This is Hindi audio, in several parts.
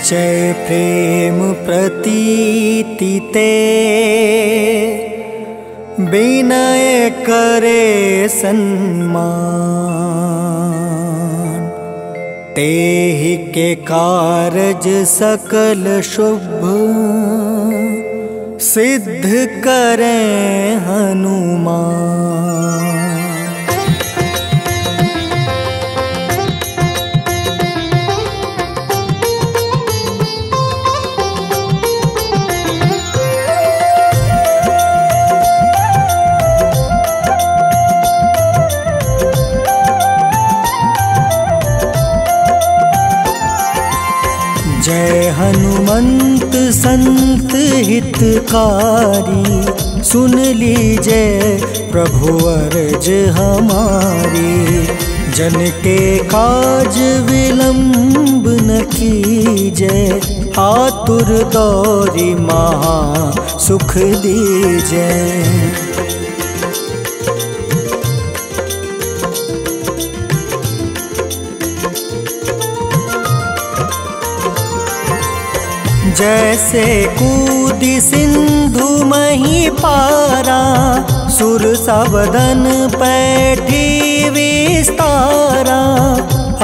जय प्रेम प्रतीति ते विनय करे सन्मान। तेहि के कारज सकल शुभ सिद्ध करें हनुमान। जय हनुमंत संत हितकारी, सुन लीजिए प्रभु अर्ज हमारी। जन के काज विलंब न कीजय, आतुर दौरी महा सुख दीजय। जैसे कूदी सिंधु मही पारा, सुर सबदन पैठी विस्तारा।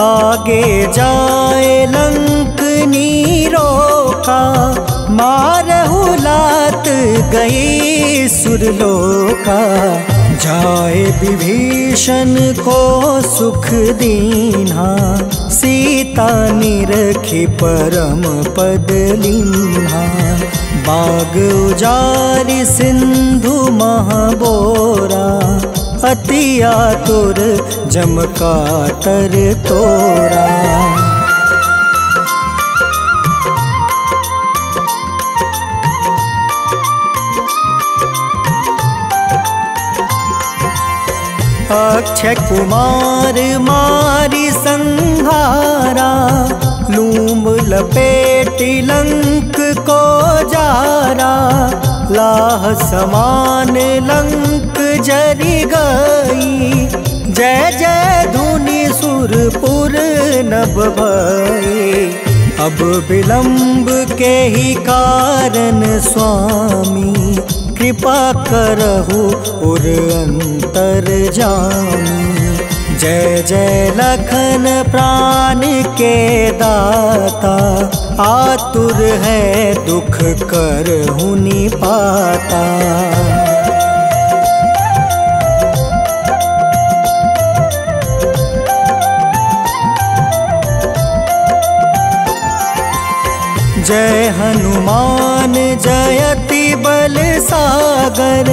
आगे जाए लंक नीरोका, मारहु लात गई सुरलोका। जाए विभीषण को सुख दीन्हा, सीता निरखी परम पद लीन्हा। बाग उजारि सिंधु महाबोरा, अति आतुर जम कातर तोरा। अक्षय कुमार मारी संहारा, लूम लपेटी लंक को जारा। लाह समान लंक जरि गई, जय जय धुनि सुरपुर नभ भई। अब विलंब के ही कारण स्वामी, कृपा करहु उर अंतर जामी। जय जय लखन प्राण के दाता, आतुर है दुख करहु निपाता। जय हनुमान जयति बल सागर,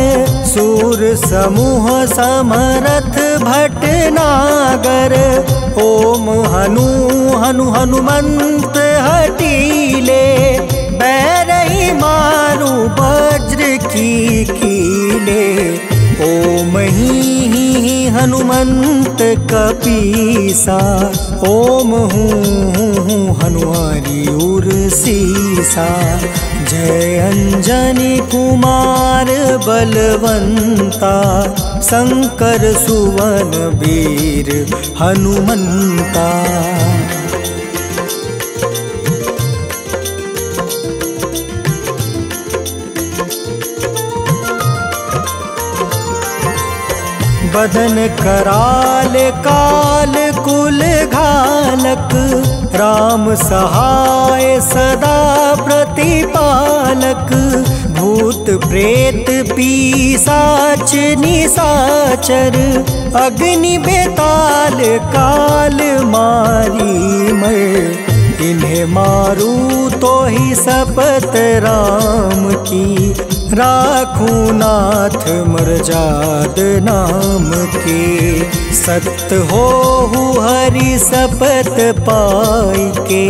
सूर समूह समरथ भटनागर। ओम हनु हनु हनुमंत हटीले, बैरही मारू वज्र की कीले। ओम ही हनुमंत कपीसा, ओम हूँ हनुमारी उर सीसा। जय अंजनी कुमार बलवंता, शंकर सुवन वीर हनुमंता। बदन कराल काल कुल घालक, राम सहाय सदा प्रतिपालक। भूत प्रेत पिशाच निशाचर, अग्नि बेताल काल मारी मर। इन्हें मारू तो ही शपथ राम की, राखूं नाथ मर्याद नाम के। सत्य हो हरि शपथ पाई के,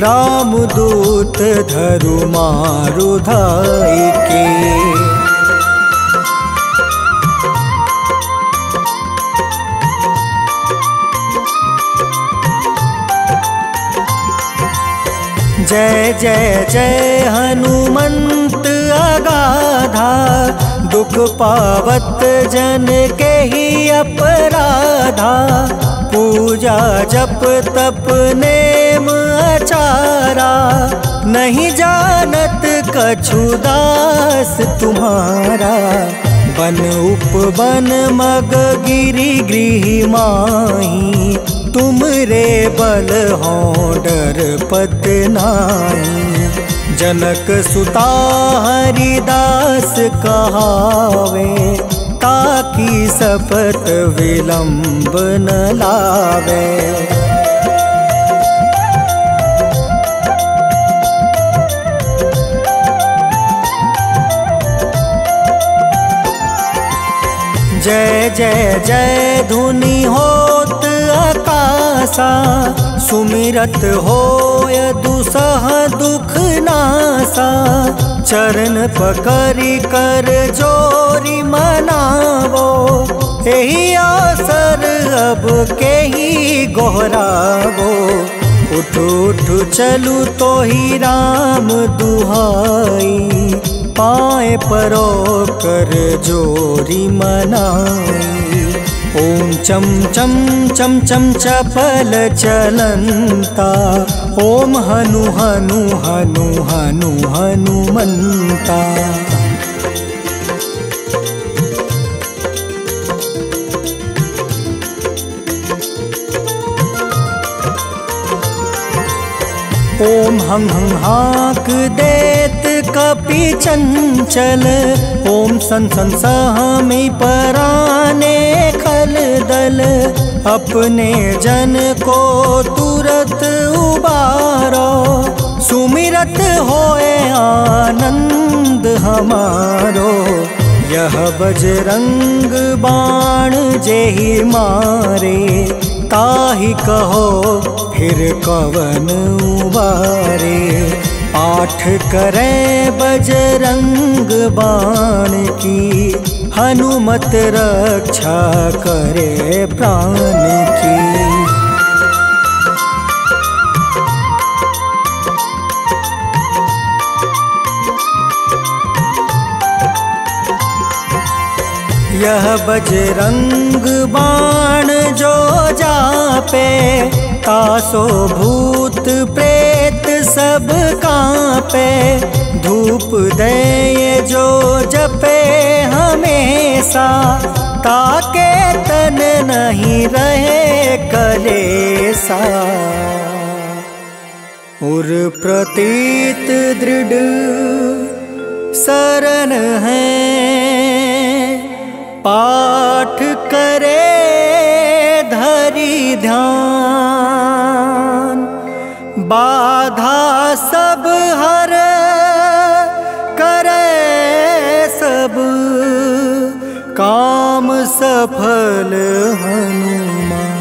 राम दूत धरु मारु धाई के। जय जय जय हनुमंत अगाधा, दुख पावत जन के ही अपराधा। पूजा जप तप नेम आचारा, नहीं जानत कछु दास तुम्हारा। बन उपवन मग गिरि गृह माही, तुम रे बल हो डर पत नाही। जनक सुता हरिदास कहावे, ताकि सपत विलंब न लावे। जय जय जय धुनि होत आकाशा, सुमिरत होय दुसह दुख नासा। चरण पकड़ि कर जोरी मनावो, एही अवसर अब केही गोहरावो। उठ उठ चलू तो ही राम दुहाई, पाए परो कर जोरी मनाई। ओम चम चम चम चम चपल चलंता, ओम हनु हनु हनु हनु हनुमंता। ओम हं हं हाक देत कपि चंचल, ओम सन सन सहमी पराने खल दल। अपने जन को तुरत उबारो, सुमिरत होए आनंद हमारो। यह बजरंग बाण जेहि मारे, ताहि कहो फिर कवन उबारे। पाठ करें बजरंग बाण की, हनुमत रक्षा करे प्राण की। यह बजरंग बाण जो जापे, तासो भूत प्रेत सब कांपे। धूप दे जो जपे हमेशा, ताके तन नहीं रहे कलेसा। उर प्रतीत दृढ़ शरण है, पाठ करे धरि ध्यान। बाधा सब हर करे सब, काम सफल हनुमान।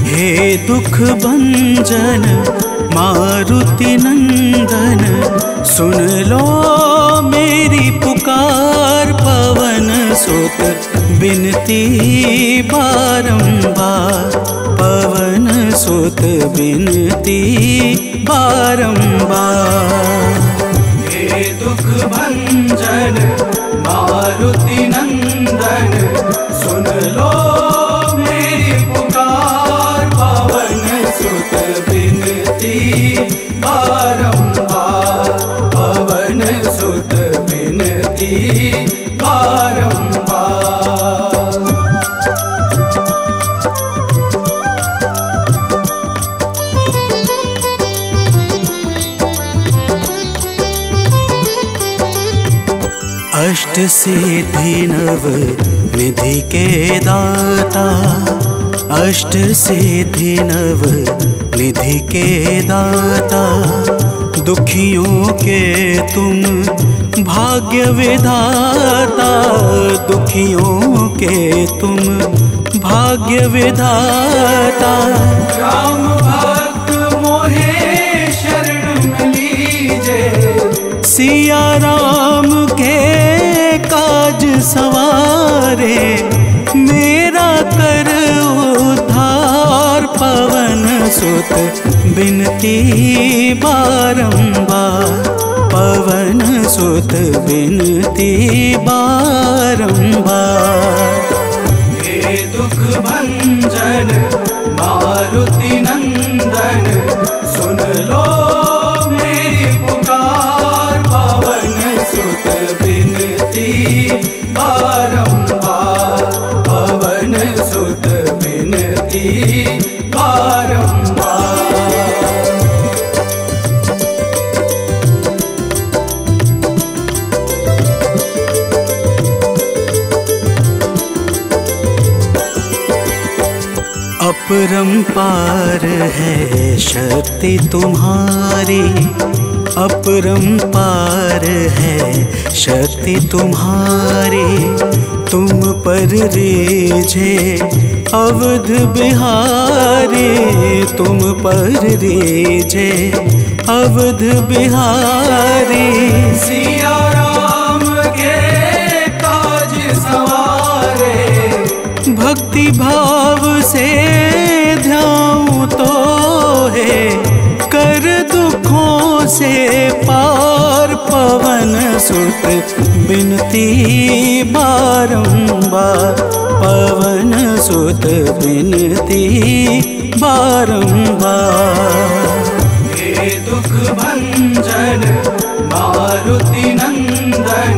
हे दुख भंजन मारुति नंदन, सुन लो मेरी पुकार। पवन सुत बिनती बारंबार, पवन सुत बिनती बारंबार। हे दुख भंजन मारुति नंदन, सुन लो मेरी पुकार। पवन सुत बिनती बारंबार, पवन सुत बिनती बारंबार। अष्ट सिद्धि नव निधि के दाता, अष्ट सिद्धि नव निधि के दाता। दुखियों के तुम भाग्य विधाता, दुखियों के तुम भाग्य विधाता। राम भक्त मोहे शरण में लीजे, सिया राम के काज सवारे, मेरा कर उद्धार पवन सुत बिनती बारंबार, पवन सुत बिनती बारंबार। हे दुख भंजन मारुति नंदन, सुन लो मेरी पुकार, पवन सुत बिनती बारंबार, पवन सुत बिनती बारंबार। अपरंपार है शक्ति तुम्हारी, अपरंपार है शक्ति तुम्हारी, तुम पर रीझे अवध बिहारी, तुम पर रीझे अवध बिहारी। सिया राम के काज सवारे, भक्ति भाव से ध्याऊं तो है, कर दुखों से पार, पवन सुत बिनती बारंबार, पवन सुत बिनती बारंबार। हे दुख भंजन मारुति नंदन,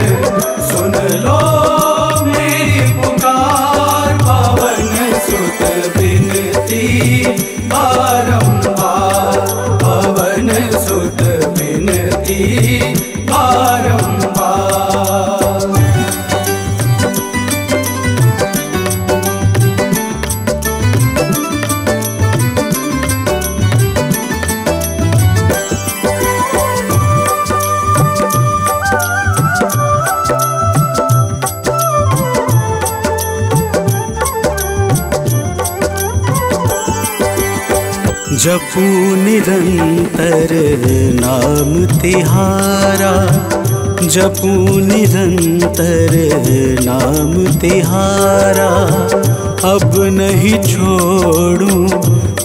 सुन लो मेरी पुकार, पवन सुत बिनती बारंबार, पवन सुत बिनती बारंबार। जपू निरंतर नाम तिहारा, जपू निरंतर नाम तिहारा, अब नहीं छोड़ूं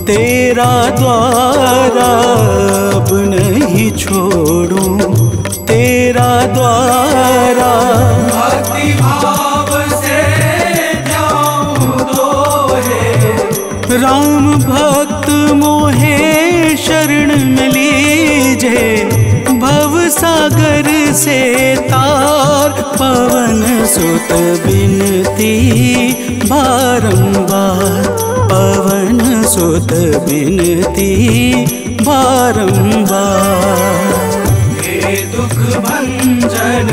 तेरा द्वारा, अब नहीं छोड़ूं तेरा द्वारा। भक्ति भाव से जाऊं तो है, राम भक्त मोहे शरण में लीजे, भव सागर से तार, पवन सुत बिनती बारंबार, पवन सुत बिनती बारंबार। हे दुख भंजन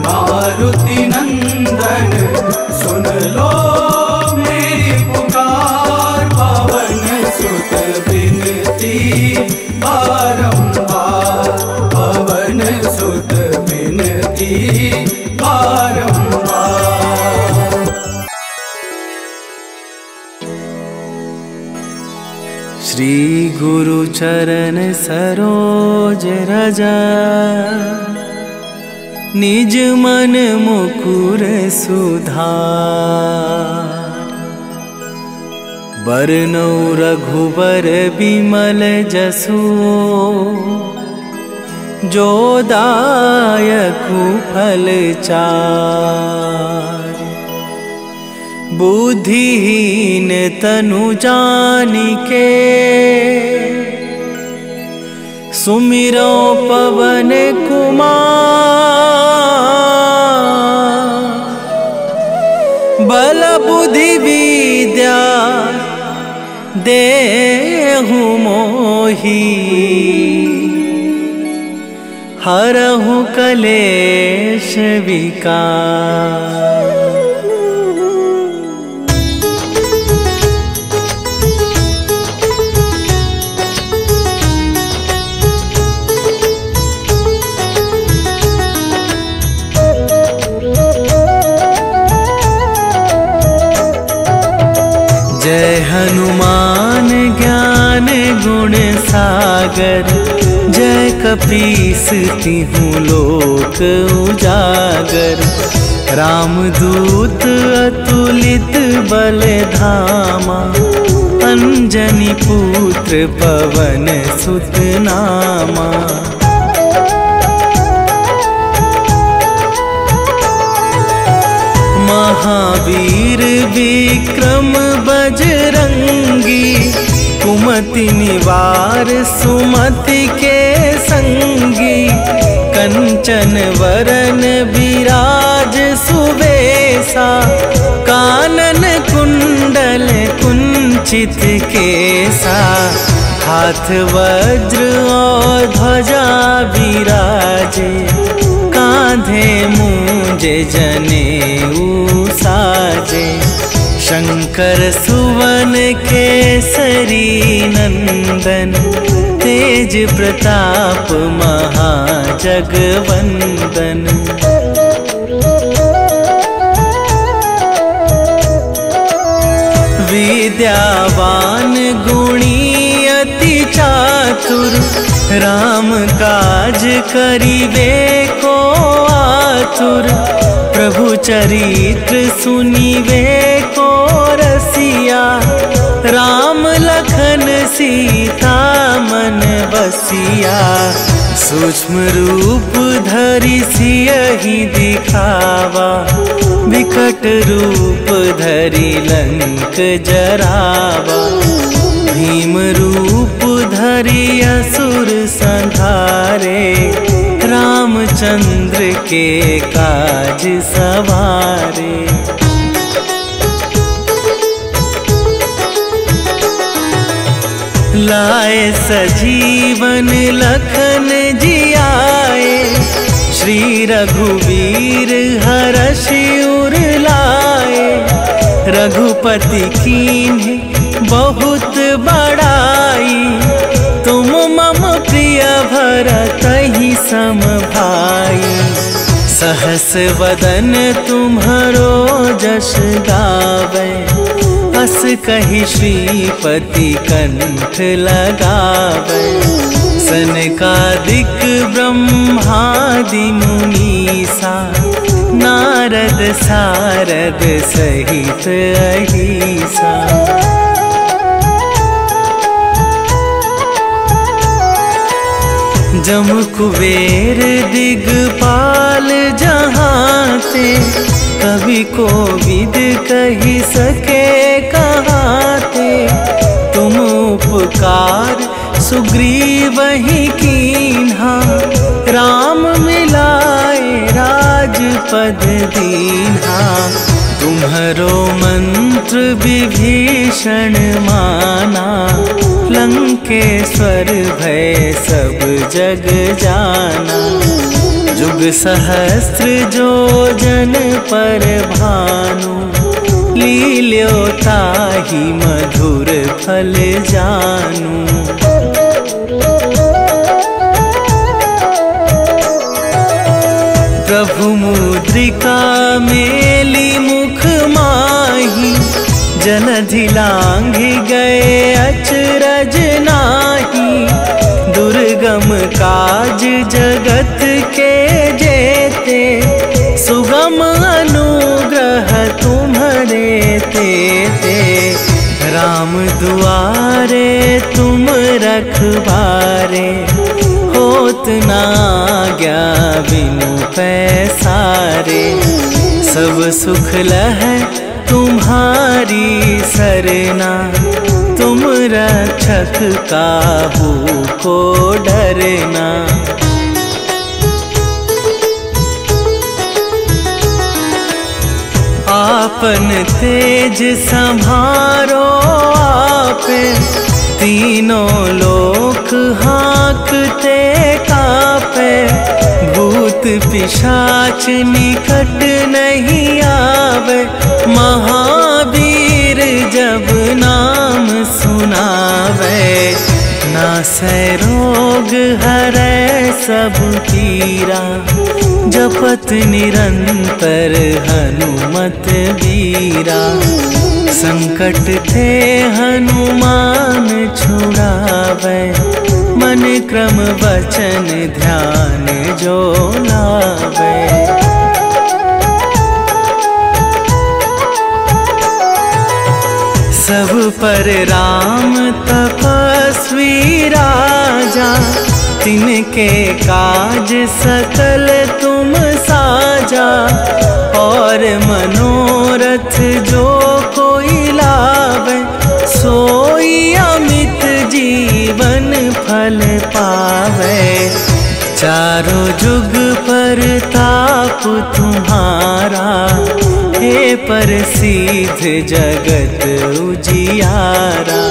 मारुति नंदन, सुन लो मेरी पुकार, पवन सुत बिनती बारंबार, पवन सुत बिनती बारंबार। श्री गुरु चरण सरोज रजा, निज मन मुकुर सुधार, बरनौ रघुबर बिमल जसु, जो दायकु फल चार। बुद्धिहीन तनु जानिके, सुमिरो पवन कुमार। बल बुद्धि विद्या देहु मोहि, हरहु कलेश विकार। हनुमान ज्ञान गुण सागर, जय कपीस तिहुँ लोक उजागर। रामदूत अतुलित बल धामा, अंजनी पुत्र पवन सुत नामा। महावीर विक्रम बजरंगी, कुमति निवार सुमति के संगी। कंचन वरन विराज सुवेशा, कानन कुंडल कुंचित केसा। हाथ वज्र और ध्वजा विराजे, कांधे मूंजे जनेऊ साजे। शंकर सुवन केसरी नंदन, तेज प्रताप महाजगवंदन। विद्यावान गुणी अति चातुर, राम काज करिबे को आतुर। प्रभु चरित्र सुनिबे को रसिया, राम लखन सीता मन बसिया। सूक्ष्म रूप धरि सियहि दिखावा, विकट रूप धरि लंक जरावा। भीम रूप धरि असुर संहारे, रामचंद्र के काज सवारे। लाए सजीवन लखन जियाए, श्री रघुवीर हरषि उर लाए। रघुपति कीन्हे बहुत बड़ाई, तुम मम प्रिय भरतहि सम भाई। सहस वदन तुम्हरो जस गावे, अस कहि श्रीपति कंठ लगावे। सनकादिक ब्रह्मादि मुनीसा, नारद सारद सहित अहिसा। जम कुबेर दिगपाल जहाँते, कवि कोविद कहि सके कहाते। तुम उपकार सुग्रीवहि कीन्हा, राम मिलाए राजपद दीन्हा। तुम्हरो मंत्र विभीषण माना, लंकेश्वर भय सब जग जाना। जुग सहस्त्र जो जन पर भानु, लील्यो ताहि मधुर फल जानू। प्रभु मुद्रिका मेली मुख माही, जलधि लांघि गए अचरज नाही। दुर्गम काज जगत के जेते, सुगम अनुग्रह तुम्हरे तेते। राम दुआरे तुम रखवारे, होत न आज्ञा बिनु पैसारे। सब सुख लहै तुम्हारी सरना, तुम रक्षक काहू को डरना। आपन तेज संभारो आपे, तीनों लोक हाँकते कापे। भूत पिशाच निकट नहीं आवे, महावीर जब नाम सुनावे। नासै रोग हरै सब पीरा, जपत निरंतर हनुमत बीरा। संकट थे हनुमान छुड़ावे, मन क्रम वचन ध्यान जो लावे। सब पर राम तपस्वी राजा, तिनके काज सकल तुम साजा। और मनोरथ जो कोई लावे, सोई अमित जीवन फल पावे। चारों जुग पर ताप तुम्हारा, हे प्रसिद्ध जगत उजियारा।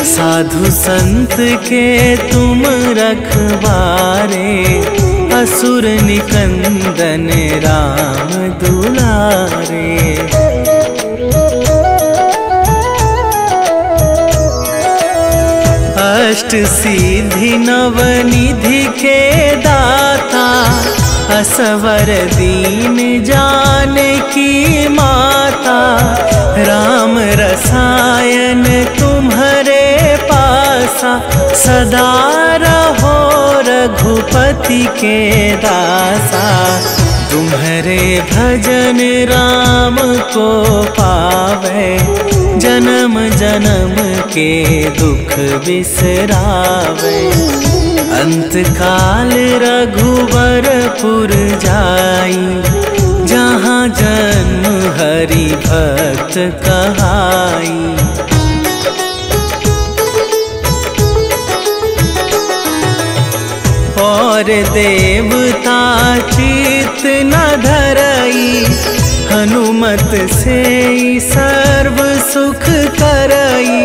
साधु संत के तुम रखवारे, असुर निकंदन राम दुलारे। अष्ट सिद्धि नवनिधि के दाता, असवर दीन जानकी माता। राम रसायन तुम्हारे पासा, सदा रहो रघुपति के दासा। तुम्हारे भजन राम को पावे, जन्म जन्म के दुख बिसरावे। अंत काल रघुवरपुर जाई, जहाँ जन्म हरि भक्त कहाई। और देवता चित न धरई, हनुमत से सर्व सुख करई।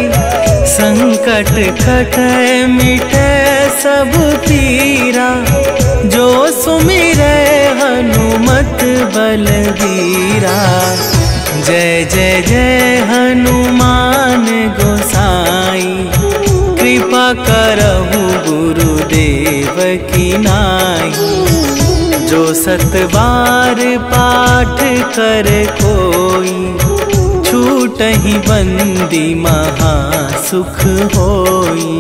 संकट कटै मिटै सब पीरा, जो सुमिरै हनुमत बलबीरा। जय जय जय हनुमान गोसाई, कृपा करहु गुरुदेव की नाई। जो सत बार पाठ कर कोई, छूटहि बंदी महा सुख होई।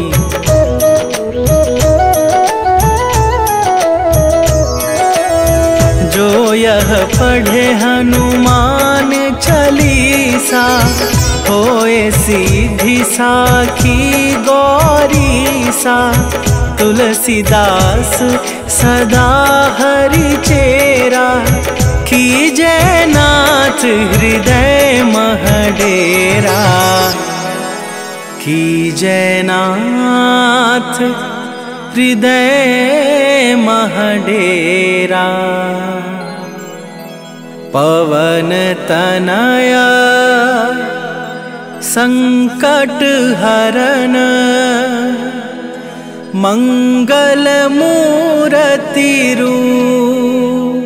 जो यह पढ़े हनुमान चालीसा, होए सीधी साखी गौरीसा। तुलसीदास सदा हरि चेरा, कीजय नाथ हृदय महडेरा। कीजय नाथ हृदय महडेरा। पवन तनया संकट हरन, मंगल मूरति रूप।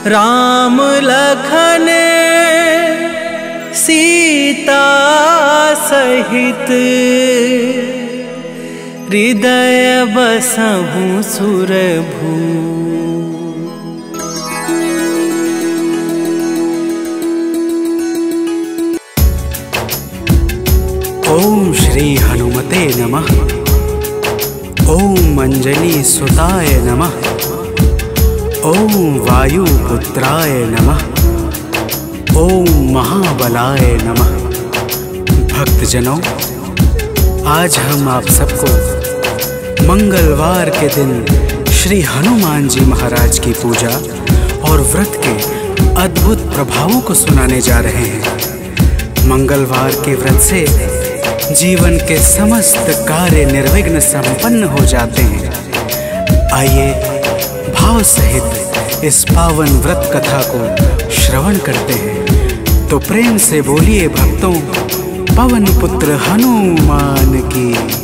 राम लखन सीता सहित, हृदय बसहु सुरभू। ओम श्री हनुमते नमः। ओम अंजनी सुताय नमः। ओम वायुपुत्राय नमः। ओम महाबलाय नमः। भक्तजनों, आज हम आप सबको मंगलवार के दिन श्री हनुमान जी महाराज की पूजा और व्रत के अद्भुत प्रभावों को सुनाने जा रहे हैं। मंगलवार के व्रत से जीवन के समस्त कार्य निर्विघ्न संपन्न हो जाते हैं। आइए भाव सहित इस पावन व्रत कथा को श्रवण करते हैं। तो प्रेम से बोलिए भक्तों, पवन पुत्र हनुमान की।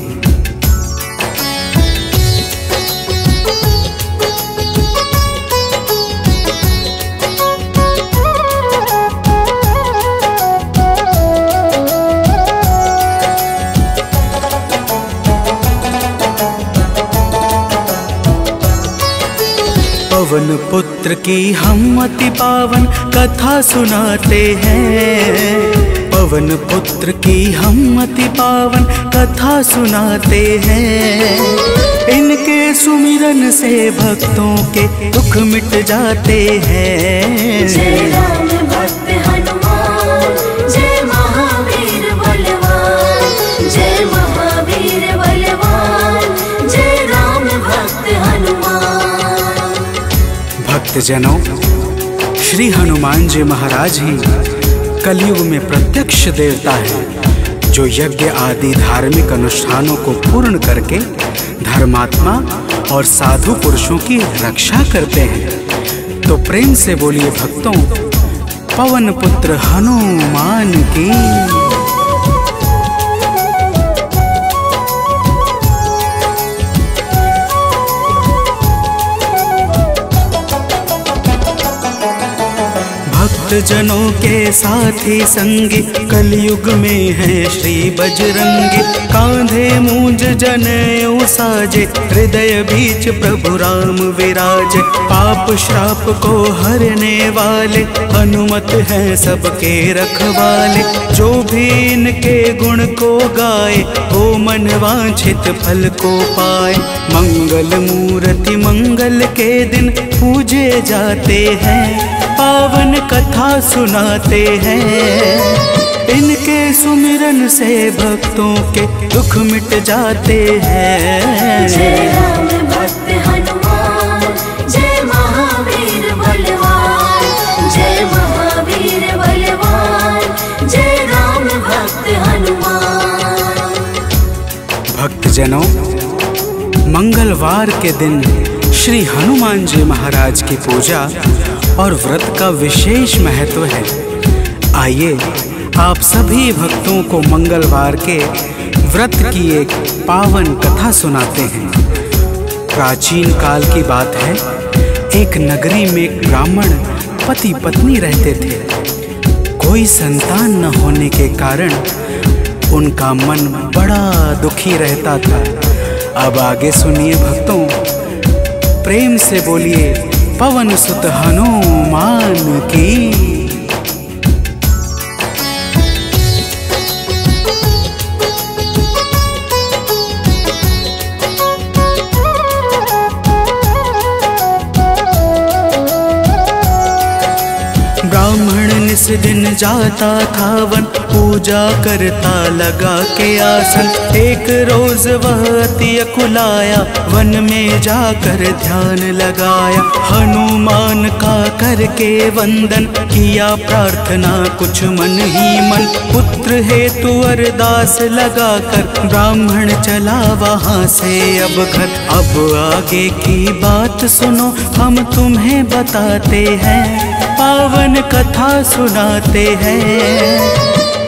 पवन पुत्र की हम अति पावन कथा सुनाते हैं। पवन पुत्र की हम अति पावन कथा सुनाते हैं। इनके सुमिरन से भक्तों के दुख मिट जाते हैं। जय राम भक्त हनुमान, जय महावीर बलवान, जय महावीर बलवान, जय राम भक्त हनुमान। भक्तजनों, श्री हनुमान जी महाराज ही कलयुग में प्रत्यक्ष देवता है, जो यज्ञ आदि धार्मिक अनुष्ठानों को पूर्ण करके धर्मात्मा और साधु पुरुषों की रक्षा करते हैं। तो प्रेम से बोलिए भक्तों, पवन पुत्र हनुमान की। जनों के साथी संगी कलयुग में है श्री बजरंगी। कांधे मूंज जनेऊ साजे, हृदय बीच प्रभु राम विराजे। पाप श्राप को हरने वाले, हनुमत है सबके रखवाले। जो भी इनके गुण को गाए, वो मन वांछित फल को पाए। मंगल मूर्ति मंगल के दिन पूजे जाते हैं। पावन कथा सुनाते हैं। इनके सुमिरन से भक्तों के दुख मिट जाते हैं। जय राम भक्त हनुमान, जय महावीर बलवान, जय महावीर बलवान, जय राम भक्त हनुमान। भक्तजनों, मंगलवार के दिन श्री हनुमान जी महाराज की पूजा और व्रत का विशेष महत्व है। आइए आप सभी भक्तों को मंगलवार के व्रत की एक पावन कथा सुनाते हैं। प्राचीन काल की बात है। एक नगरी में एक ब्राह्मण पति पत्नी रहते थे। कोई संतान न होने के कारण उनका मन बड़ा दुखी रहता था। अब आगे सुनिए भक्तों, प्रेम से बोलिए पवन सुत हनुमान की। ब्राह्मण निस दिन जाता था वन, पूजा करता लगा के आसन। एक रोज वह अति अकुलाया, वन में जाकर ध्यान लगाया। हनुमान का करके वंदन, किया प्रार्थना कुछ मन ही मन। पुत्र हेतु अरदास लगाकर, ब्राह्मण चला वहाँ से अब घर। अब आगे की बात सुनो, हम तुम्हें बताते हैं। पावन कथा सुनाते हैं।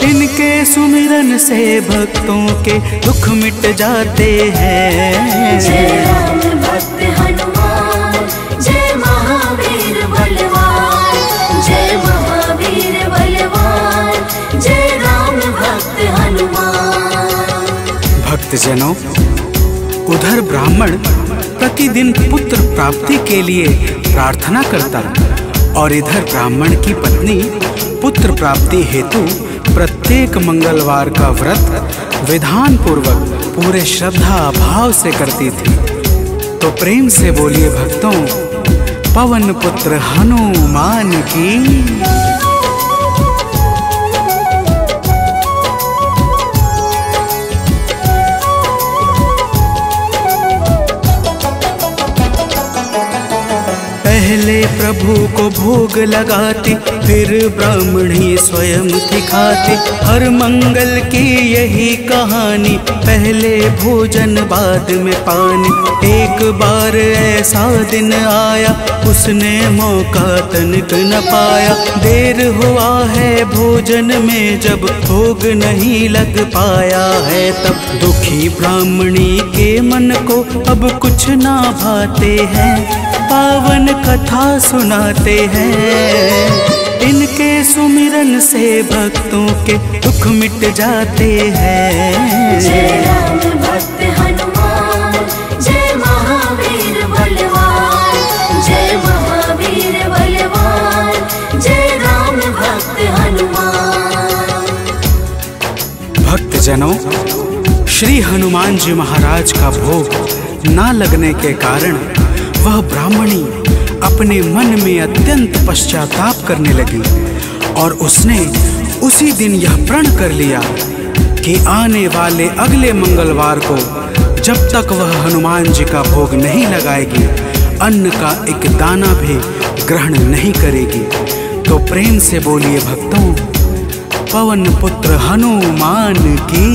इनके सुमिरन से भक्तों के दुख मिट जाते हैं। जय राम भक्त हनुमान, जय महावीर बलवान, जय महावीर बलवान, जय राम भक्त हनुमान। भक्तजनों, उधर ब्राह्मण प्रतिदिन पुत्र प्राप्ति के लिए प्रार्थना करता और इधर ब्राह्मण की पत्नी पुत्र प्राप्ति हेतु प्रत्येक मंगलवार का व्रत विधान पूर्वक पूरे श्रद्धा भाव से करती थी। तो प्रेम से बोलिए भक्तों, पवन पुत्र हनुमान की। पहले प्रभु को भोग लगाती, फिर ब्राह्मणी स्वयं थी खाती। हर मंगल की यही कहानी, पहले भोजन बाद में पानी। एक बार ऐसा दिन आया, उसने मौका तनिक न पाया। देर हुआ है भोजन में, जब भोग नहीं लग पाया है तब। दुखी ब्राह्मणी के मन को अब कुछ ना भाते हैं। पावन कथा सुनाते हैं। इनके सुमिरन से भक्तों के दुख मिट जाते हैं। जय राम भक्त हनुमान, जय महावीर बलवान, जय भक्तजनों, श्री हनुमान जी महाराज का भोग ना लगने के कारण वह ब्राह्मणी अपने मन में अत्यंत पश्चाताप करने लगी और उसने उसी दिन यह प्रण कर लिया कि आने वाले अगले मंगलवार को जब तक वह हनुमान जी का भोग नहीं लगाएगी, अन्न का एक दाना भी ग्रहण नहीं करेगी। तो प्रेम से बोलिए भक्तों, पवन पुत्र हनुमान की।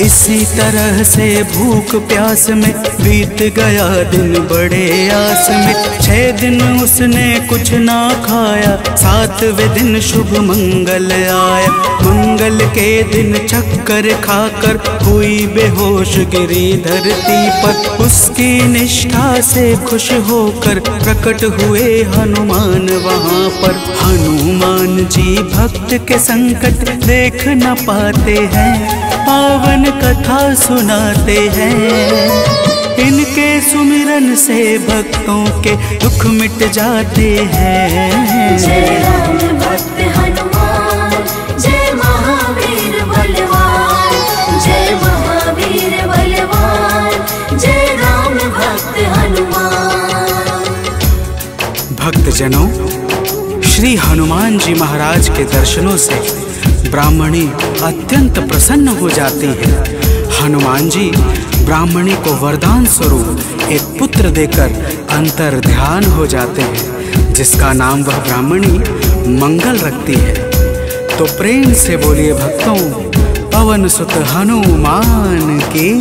इसी तरह से भूख प्यास में बीत गया दिन बड़े आस में। 6 दिन उसने कुछ ना खाया, 7वें दिन शुभ मंगल आया। मंगल के दिन चक्कर खाकर हुई बेहोश गिरी धरती पर। उसकी निष्ठा से खुश होकर प्रकट हुए हनुमान वहाँ पर। हनुमान जी भक्त के संकट देख न पाते हैं, पावन कथा सुनाते हैं। इनके सुमिरन से भक्तों के दुख मिट जाते हैं। जय राम भक्त हनुमान, जय महावीर बलवान, जय महावीर बलवान, जय राम भक्त हनुमान। भक्तजनों, श्री हनुमान जी महाराज के दर्शनों से ब्राह्मणी अत्यंत प्रसन्न हो जाती है। हनुमान जी ब्राह्मणी को वरदान स्वरूप एक पुत्र देकर अंतर ध्यान हो जाते हैं, जिसका नाम वह ब्राह्मणी मंगल रखती है। तो प्रेम से बोलिए भक्तों, पवन सुत हनुमान की।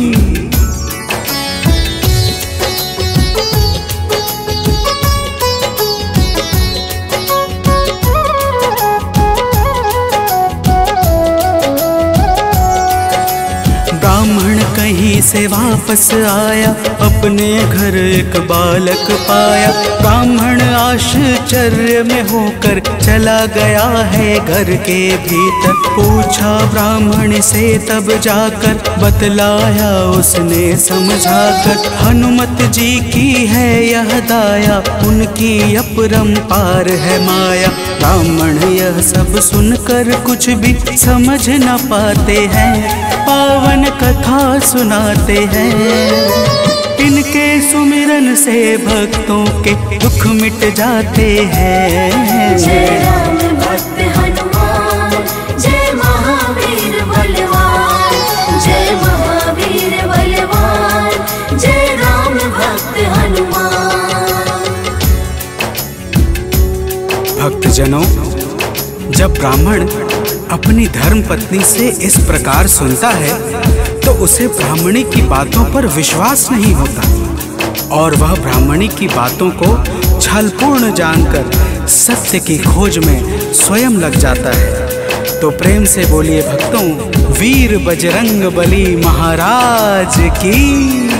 ब्राह्मण कहीं से वापस आया, अपने घर एक बालक पाया। ब्राह्मण आश्चर्य में होकर चला गया है घर के भीतर। पूछा ब्राह्मण से तब जाकर, बतलाया उसने समझाकर। हनुमत जी की है यह दाया, उनकी अपरंपार है माया। ब्राह्मण यह सब सुनकर कुछ भी समझ न पाते हैं, पावन कथा सुनाते हैं। इनके सुमिरन से भक्तों के दुख मिट जाते हैं। जय राम भक्त हनुमान, जय महावीर बलवान, जय महावीर बलवान, जय राम भक्त हनुमान। भक्तजनों, जब ब्राह्मण अपनी धर्म पत्नी से इस प्रकार सुनता है तो उसे ब्राह्मणी की बातों पर विश्वास नहीं होता और वह ब्राह्मणी की बातों को छलपूर्ण जानकर सत्य की खोज में स्वयं लग जाता है। तो प्रेम से बोलिए भक्तों, वीर बजरंग बली महाराज की।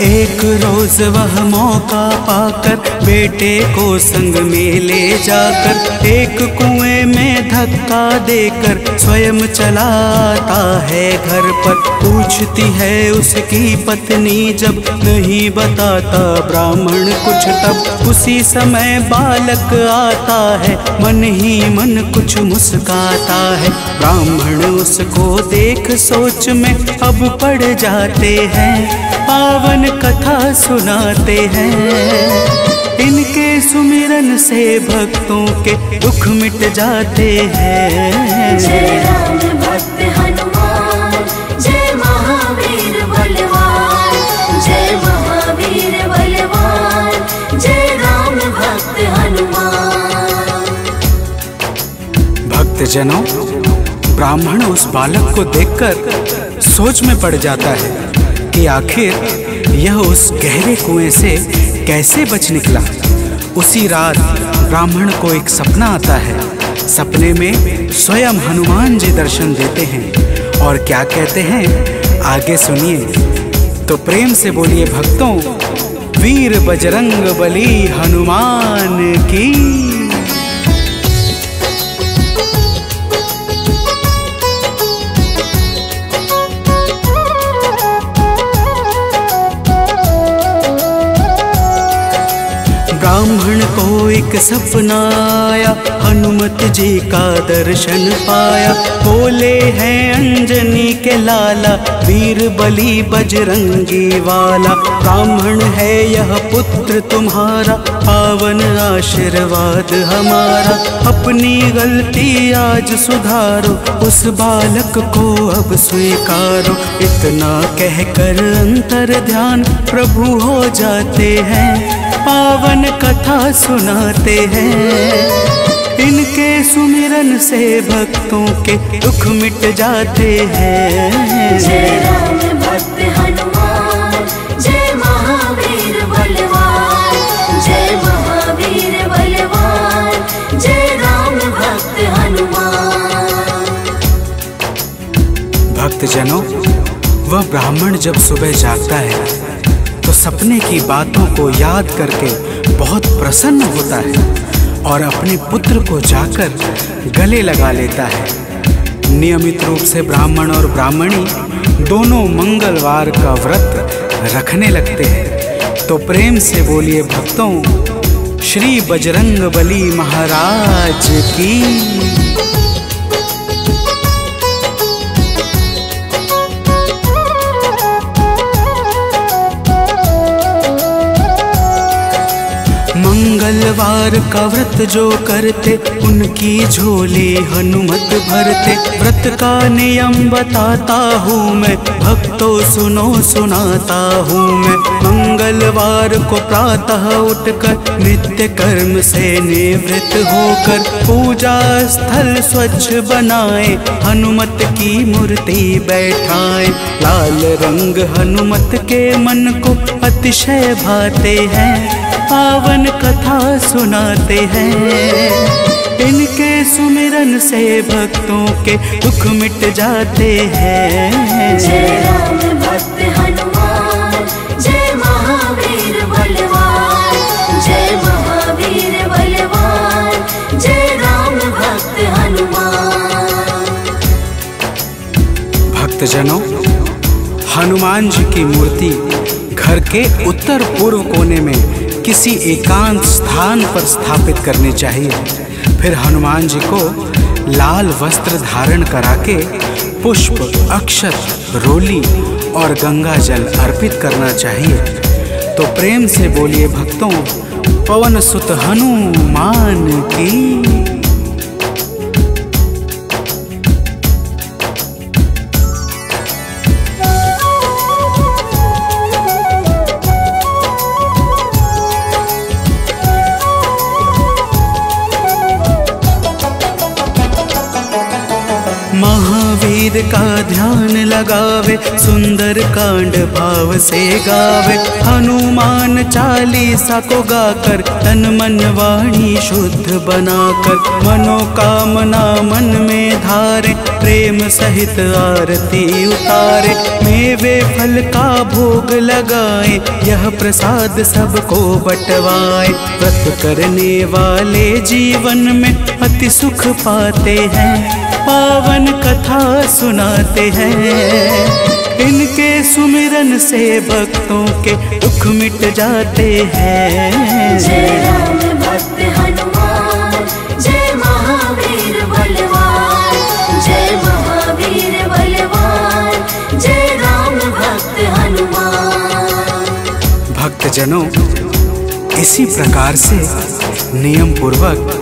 एक रोज वह मौका पाकर बेटे को संग में ले जाकर एक कुएं में धक्का देकर स्वयं चलाता है घर पर। पूछती है उसकी पत्नी जब, नहीं बताता ब्राह्मण कुछ तब। उसी समय बालक आता है, मन ही मन कुछ मुस्काता है। ब्राह्मण उसको देख सोच में अब पड़ जाते हैं, पावन कथा सुनाते हैं। इनके सुमिरन से भक्तों के दुख मिट जाते हैं। जय राम भक्त हनुमान, जय महावीर बलवान, जय महावीर बलवान, जय राम भक्त हनुमान। भक्तजनों, ब्राह्मण उस बालक को देखकर सोच में पड़ जाता है कि आखिर यह उस गहरे कुएं से कैसे बच निकला। उसी रात ब्राह्मण को एक सपना आता है। सपने में स्वयं हनुमान जी दर्शन देते हैं और क्या कहते हैं, आगे सुनिए। तो प्रेम से बोलिए भक्तों, वीर बजरंग बली हनुमान की। ब्राह्मण को एक सपना आया, हनुमत जी का दर्शन पाया। बोले हैं अंजनी के लाला, वीर बली बजरंगी वाला। ब्राह्मण है यह पुत्र तुम्हारा, पावन आशीर्वाद हमारा। अपनी गलती आज सुधारो, उस बालक को अब स्वीकारो। इतना कहकर अंतर ध्यान प्रभु हो जाते हैं, पावन कथा सुनाते हैं। इनके सुमिरन से भक्तों के दुख मिट जाते हैं। जय राम भक्त हनुमान, जय महावीर बलवान, जय महावीर बलवान, जय राम भक्त हनुमान। भक्तजनों, वह ब्राह्मण जब सुबह जागता है तो सपने की बातों को याद करके बहुत प्रसन्न होता है और अपने पुत्र को जाकर गले लगा लेता है। नियमित रूप से ब्राह्मण और ब्राह्मणी दोनों मंगलवार का व्रत रखने लगते हैं। तो प्रेम से बोलिए भक्तों, श्री बजरंग बली महाराज की। मंगलवार का व्रत जो करते, उनकी झोली हनुमत भरते। व्रत का नियम बताता हूँ मैं, भक्तों सुनो सुनाता हूँ मैं। मंगलवार को प्रातः उठकर नित्य कर्म से निवृत्त होकर पूजा स्थल स्वच्छ बनाए, हनुमत की मूर्ति बैठाए। लाल रंग हनुमत के मन को अतिशय भाते हैं, पावन कथा सुनाते हैं। इनके सुमिरन से भक्तों के दुख मिट जाते हैं। जय राम भक्त हनुमान, जय महावीर बलवान, जय महावीर बलवान, जय राम भक्त हनुमान। भक्तजनों, हनुमान जी की मूर्ति घर के उत्तर पूर्व कोने में किसी एकांत स्थान पर स्थापित करनी चाहिए। फिर हनुमान जी को लाल वस्त्र धारण करा के पुष्प, अक्षत, रोली और गंगा जल अर्पित करना चाहिए। तो प्रेम से बोलिए भक्तों, पवन सुत हनुमान की। महावीर का ध्यान लगावे, सुंदर कांड भाव से गावे। हनुमान चालीसा को गाकर तन मन वाणी शुद्ध बनाकर, मनोकामना मन में धारे, प्रेम सहित आरती उतारे। मेवे फल का भोग लगाए, यह प्रसाद सबको बंटवाए। व्रत करने वाले जीवन में अति सुख पाते हैं, पावन कथा सुनाते हैं। इनके सुमिरन से भक्तों के दुख मिट जाते हैं। जय राम भक्त हनुमान, जय महावीर बलवान, जय महावीर बलवान, जय राम भक्त हनुमान। भक्तजनों, इसी प्रकार से नियम पूर्वक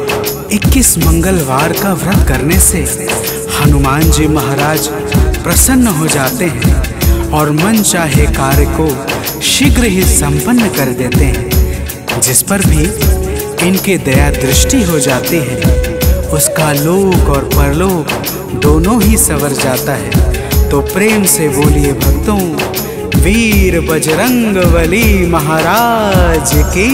21 मंगलवार का व्रत करने से हनुमान जी महाराज प्रसन्न हो जाते हैं और मन चाहे कार्य को शीघ्र ही संपन्न कर देते हैं। जिस पर भी इनके दया दृष्टि हो जाती है, उसका लोक और परलोक दोनों ही संवर जाता है। तो प्रेम से बोलिए भक्तों, वीर बजरंग बली महाराज की।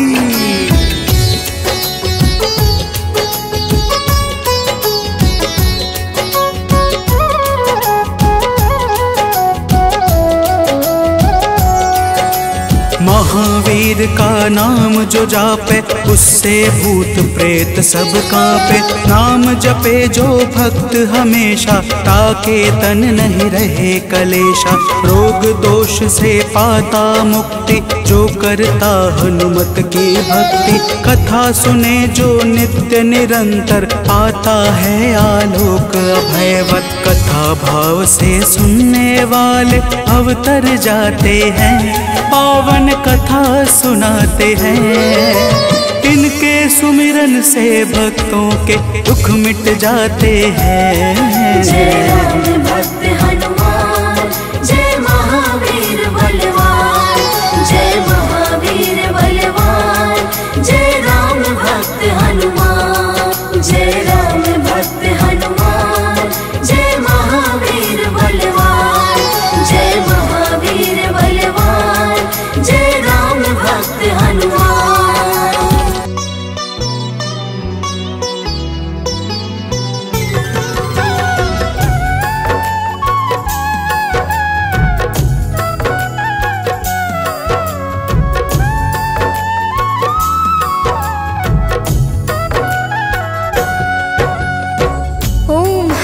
महावीर का नाम जो जापे, उससे भूत प्रेत सब कांपे। नाम जपे जो भक्त हमेशा, ताके तन नहीं रहे कलेशा। रोग दोष से पाता मुक्ति, जो करता हनुमत की भक्ति। कथा सुने जो नित्य निरंतर, पाता है आलोक अभयवत। कथा भाव से सुनने वाले अवतर जाते हैं, पावन कथा सुनाते हैं। इनके सुमिरन से भक्तों के दुख मिट जाते हैं। जय राम भक्त हनुमान, जय महावीर बलवान। जय महावीर बलवान, जय राम भक्त हनुमान। जय राम भक्त हनुमान, जय महावीर बलवान। जय महावीर बलवान, जय राम भक्त हनुमान।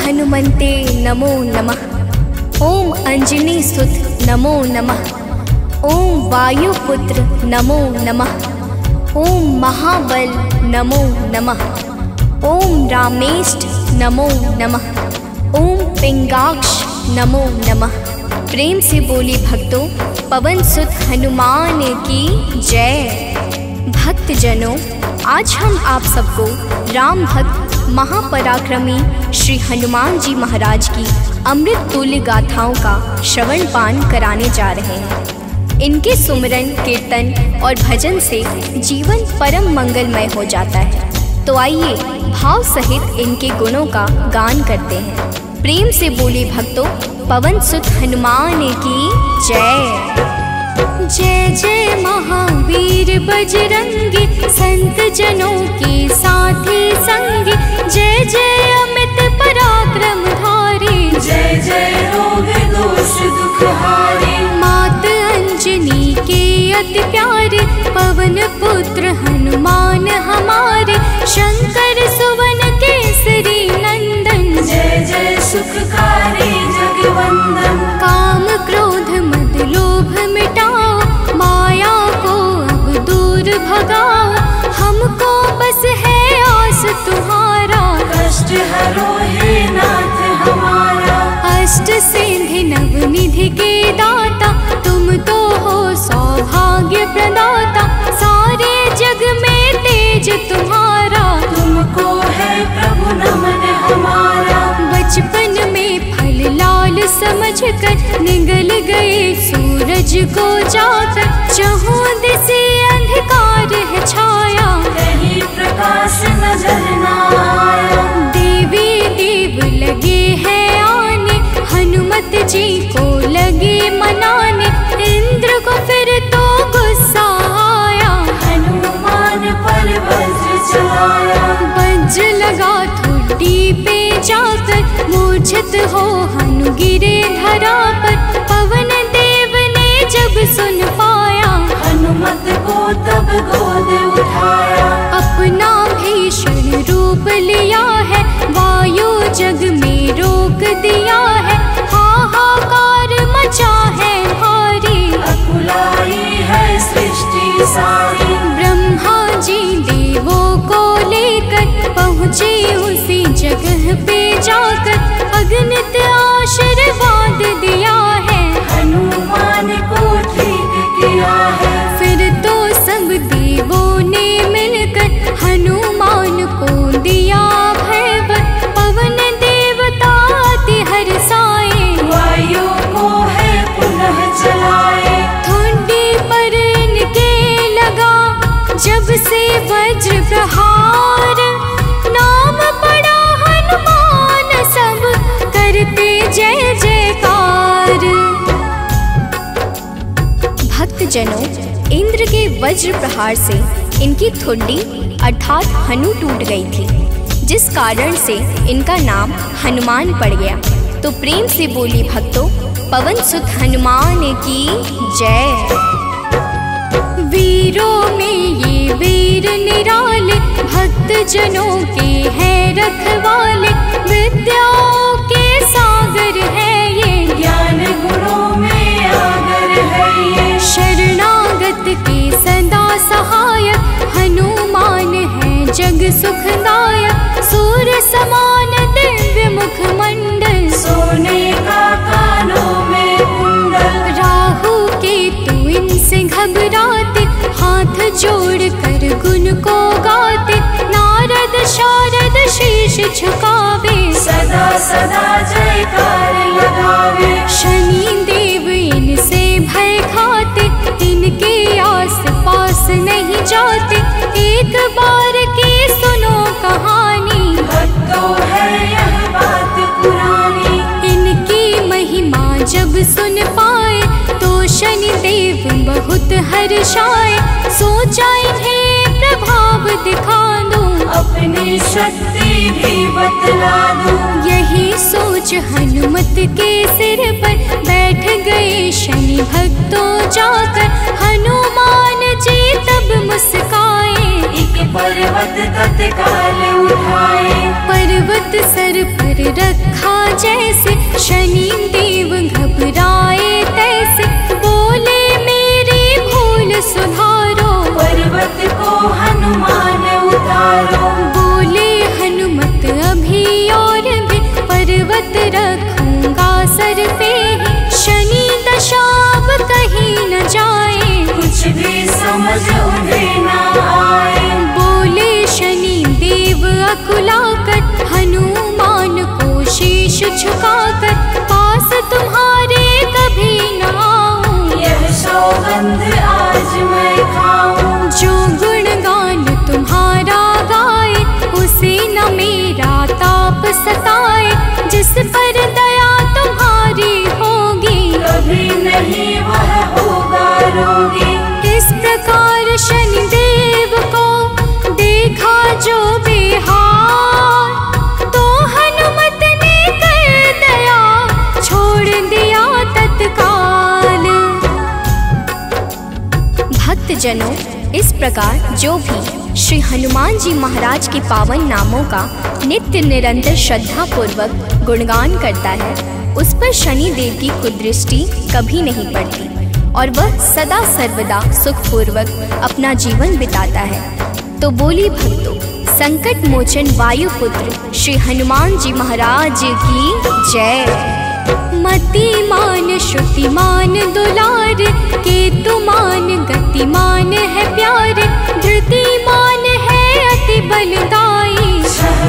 हनुमन्ते नमो नमः। ओम अंजनी सुत नमो नमः। ओम वायुपुत्र नमो नमः। ओम महाबल नमो नमः। ओम रामेष्ट नमो नमः। ओम पिंगाक्ष नमो नमः। प्रेम से बोली भक्तों, पवन सुत हनुमान की जय। भक्तजनों, आज हम आप सबको राम भक्त महापराक्रमी श्री हनुमान जी महाराज की अमृत तुल्य गाथाओं का श्रवण पान कराने जा रहे हैं। इनके सुमिरन, कीर्तन और भजन से जीवन परम मंगलमय हो जाता है। तो आइए भाव सहित इनके गुणों का गान करते हैं। प्रेम से बोली भक्तों, पवन सुत हनुमान की जय। जय जय महावीर बजरंगी, संत जनों की साथी संगी। जय जय अमित पराक्रम धारी, जय जय रोग दोष दुख हारे। मात अंजनी के अति प्यारे, पवन पुत्र हनुमान हमारे। शंकर सुवन केसरी नंदन, जय जय सुखकारी जगवंदन। काम क्रोध मद लोभ मिटाओ, माया को अब दूर भगाओ। हमको बस है आस तुम्हारा, कष्ट हरो हे नाथ हमारा। अष्ट सिद्धि नवनिधि के दाता, तुम तो हो सौभाग्य प्रदाता। सारे जग में तेज तुम्हारा, तुमको है प्रभु नमन हमारा। बचपन में फल लाल समझकर, निगल गए सूरज को जाकर। चहुँ दिशे अंधकार है छाया, कहीं प्रकाश नजर न आया। देवी देव लगे हैं आने, हनुमत जी को लगे मनाने। इंद्र को फिर तो गुस्सा आया, हनुमान पर वज्र चलाया। वज्र लगा ठुड्डी पे जाकर, मूर्छित हो हनु गिरे धरा पर। पवन देव ने जब सुन पाया, हनुमत को तब गोद उठाया। अपना भीषण रूप लिया है, वायु जग में रोक दिया है। हाहाकार मचा है भारी, अकुलाई है सृष्टि सारी। ब्रह्मा जी देवों को लेकर पहुँचे उसी जगह पे जाकर। अगणित आशीर्वाद दिया है, हनुमान को ठीक किया है। फिर तो सब देवों ने मिलकर हनुमान को दिया भयवर। पवन देवता अति हर्षाए, वायु को है पुनः चलाए। ठुड्डी पर इनके लगा जब से वज्र प्रहार। नाम पड़ा हनुमान, सब करते जय जयकार। भक्तजनों, इंद्र के वज्र प्रहार से इनकी ठुड्डी अर्थात हनु टूट गई थी, जिस कारण से इनका नाम हनुमान पड़ गया। तो प्रेम से बोली भक्तों, पवन सुत हनुमान की जय। वीरों में ये वीर निराले, भक्त जनों के हैं रखवाले। विद्याओं के सागर है ये, ज्ञान गुणों में आगर है ये। शरणागत के सदा सहायक, हनुमान है जग सुखदायक। सूर्य समान दिव्य मुखमंडल, सोने का कानों में कुंडल। राहु केतु इनसे घबराते, हाथ जोड़ कर गुण को गाते। नारद शारद शीश झुकावे, सदा सदा जयकार लगावे। शनि देव इनसे भय खाते, इनके आस पास नहीं जाते। एक बार की सुनो कहानी, भक्तों है यह बात पुरानी। इनकी महिमा जब सुन पाए, तो शनि देव बहुत हर्षाए। सोचा इन्हें प्रभाव दिखा दूं, अपनी शक्ति भी बतला दूं। यही सोच हनुमत के सिर पर बैठ गए शनि भक्तों जाकर। हनुमान जी तब मुस्काए, एक पर्वत तत्काल उठाए। पर्वत सर पर रखा जैसे, शनि देव घबराए तैसे। बोले मेरी भूल सुधारो, पर्वत को हनुमान उतारो। बोले हनुमत अभी और भी, पर्वत रखूंगा सर पे ही। शनि दशा अब कहीं न जाए, कुछ भी समझ उन्हें न आए। बोले शनि देव अकुलाकर, हनुमान को शीश झुकाकर। पास तुम्हारे कभी न आऊं, यह सौगंध आज मैं खाऊं। जो गुणगान तुम्हारा गाए, उसे न मेरा ताप सताए। जिस पर दया तुम्हारी होगी, कभी नहीं वह होगा रोगी। इस प्रकार शनि देव को देखा जो बिहार, तो हनुमत ने कर दया छोड़ दिया तत्काल। भक्तजनों, इस प्रकार जो भी श्री हनुमान जी महाराज के पावन नामों का नित्य निरंतर श्रद्धा पूर्वक गुणगान करता है, उस पर शनि देव की कुदृष्टि कभी नहीं पड़ती और वह सदा सर्वदा सुखपूर्वक अपना जीवन बिताता है। तो बोली भक्तों, संकट मोचन वायुपुत्र श्री हनुमान जी महाराज की जय। मतिमान श्रुतिमान दुलार, केतुमान गतिमान है प्यार। धृतिमान है अति बलदाई,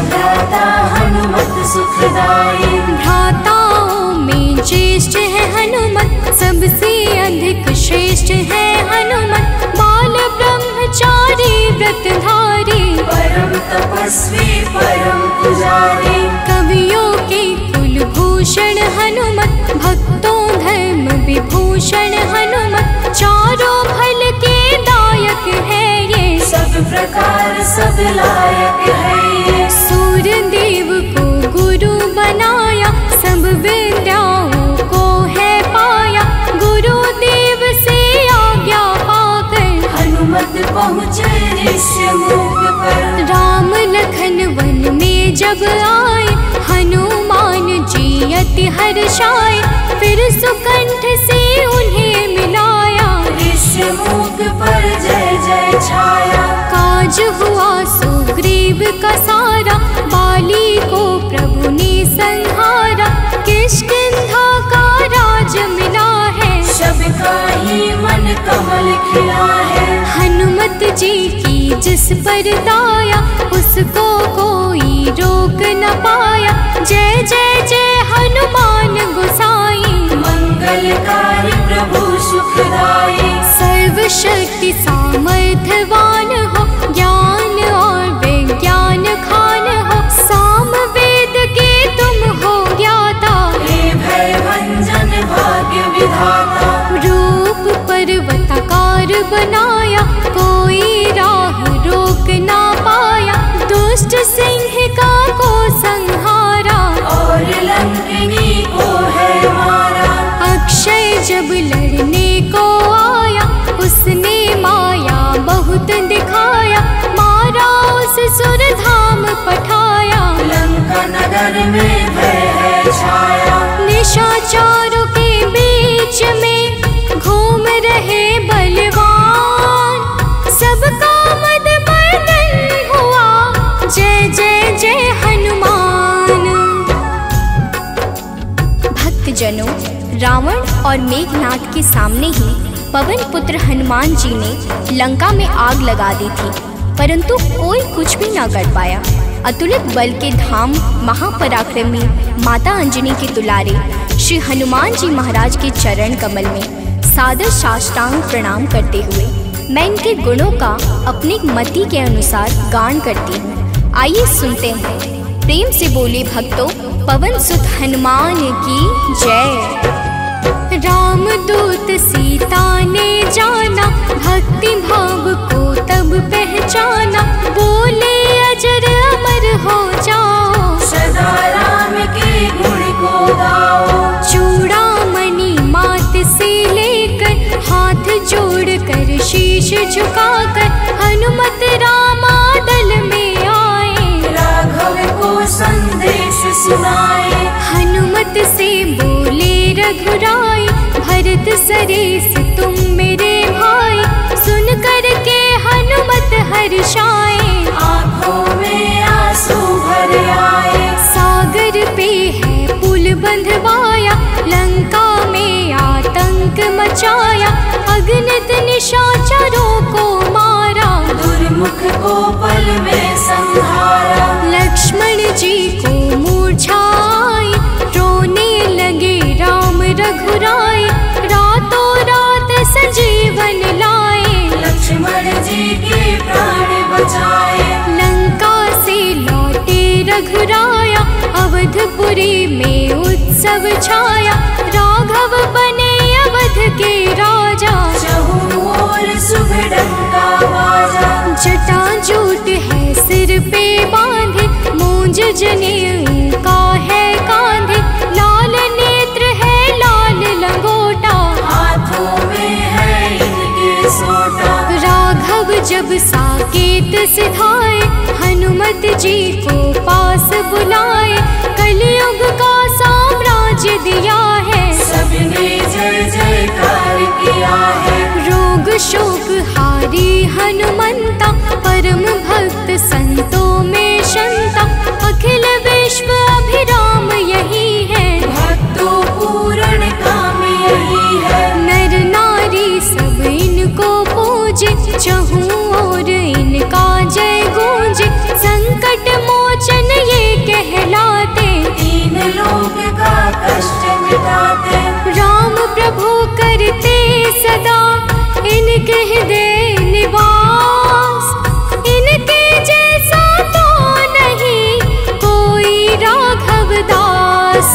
भ्राता हनुमत सुखदाई। भ्राताओं में ज्येष्ठ है हनुमत, सबसे अधिक श्रेष्ठ है हनुमत। बाल ब्रह्मचारी व्रतधारी, परम तपस्वी परम पुजारी। कवियों के कुलभूषण हनुमत, भक्तों धर्म विभूषण हनुमत। चारों फल के दायक है ये, सब प्रकार सब लायक है ये। सूर्य देव को गुरु बनाया, सब विद्याओं को है पाया। गुरुदेव से आज्ञा पाकर, हनुमत पहुँचे ऋष्यमुख पर। राम लखन वन में जब आए, हनुमान जी अति हर्षाए। फिर सुकंठ से उन्हें मिलाया, ऋष्यमुख पर जय जय छाया। काज हुआ सुग्रीव का सारा, बाली को प्रभु ने संहारा। किष्किंधा का राज मिला है, सबका ही मन कमल खिला है। हनुमत जी की जिस पर दाया, उसको कोई रोक न पाया। जय जय जय हनुमान गोसाई, मंगलकारी प्रभु सुखदाई। सर्वशक्ति सामर्थ्यवान हो, ज्ञान और विज्ञान खान हो। साम वेद के तुम हो ज्ञाता, हे भय भंजन भाग्य विधाता। रूप पर्वताकार बनाया, कोई राह रोक ना पाया। दुष्ट सिंह का को संहारा, और लंकिनी को है मारा। अक्षय जब लड़ने को आया, उसने माया में भय है छाया। निशाचरों के बीच में घूम रहे बलवान, सबका मद मर्दन हुआ, जय जय जय हनुमान। भक्तजनों, रावण और मेघनाथ के सामने ही पवन पुत्र हनुमान जी ने लंका में आग लगा दी थी, परंतु कोई कुछ भी ना कर पाया। अतुलित बल के धाम महापराक्रमी माता अंजनी के दुलारे श्री हनुमान जी महाराज के चरण कमल में सादर साष्टांग प्रणाम करते हुए मैं इनके गुणों का अपनी मति के अनुसार गान करती हूँ। आइए सुनते हैं। प्रेम से बोले भक्तों, पवन सुत हनुमान की जय। रामदूत सीता ने जाना, भक्ति भाव को तब पहचाना, बोले अजर अमर हो जाओ, सदा राम के गुण को गाओ। चूड़ामणि माथ से लेकर, हाथ जोड़कर शीश झुकाकर, हनुमत रामा दल में आए, राघव को संदेश सुनाए। हनुमत से बोले रघुराई, भरत सरेस तुम मेरे भाई, सुन कर के हनुमत हर्षाए, आँखों में आंसू भर आए। सागर पे है पुल बंधवाया, लंका में आतंक मचाया, अगणित निशाचरों को मारा, दुर्मुख को पल में संहारा। लक्ष्मण जी को मूर्छा आई, रोने लगे राम रघुराई, रातों रात संजीवन लाए, लक्ष्मण जी के प्राण बचाए। लंका से लौटे रघुराया, अवधपुरी में उत्सव छाया, राघव बने अवध के राजा, चहुँ ओर शुभ डंका बाजा। जटाजूट है सिर पे बांधे, मूंज जनेऊ का है कांधे, लाल नेत्र है लाल लंगोटा, हाथों में है इनके सोटा। राघव जब साकेत सिधाए, हनुमत जी को पास बुलाए, कलयुग का साम्राज्य दिया है, सबने जय जयकार किया है। रोग शोक हारी हनुमंता, परम भक्त संतों में शंता, अखिल विश्व अभिराम यही है, भक्तों पूर्ण काम यही है। नर नारी सब इनको पूजे, चहुँ ओर इनका जय गूंजे, संकट मोचन ये कहलाते, तीन लोक का कष्ट मिटाते। राम प्रभु करते सदा इनके हृदय निवास, इनके जैसा तो नहीं कोई राघव दास।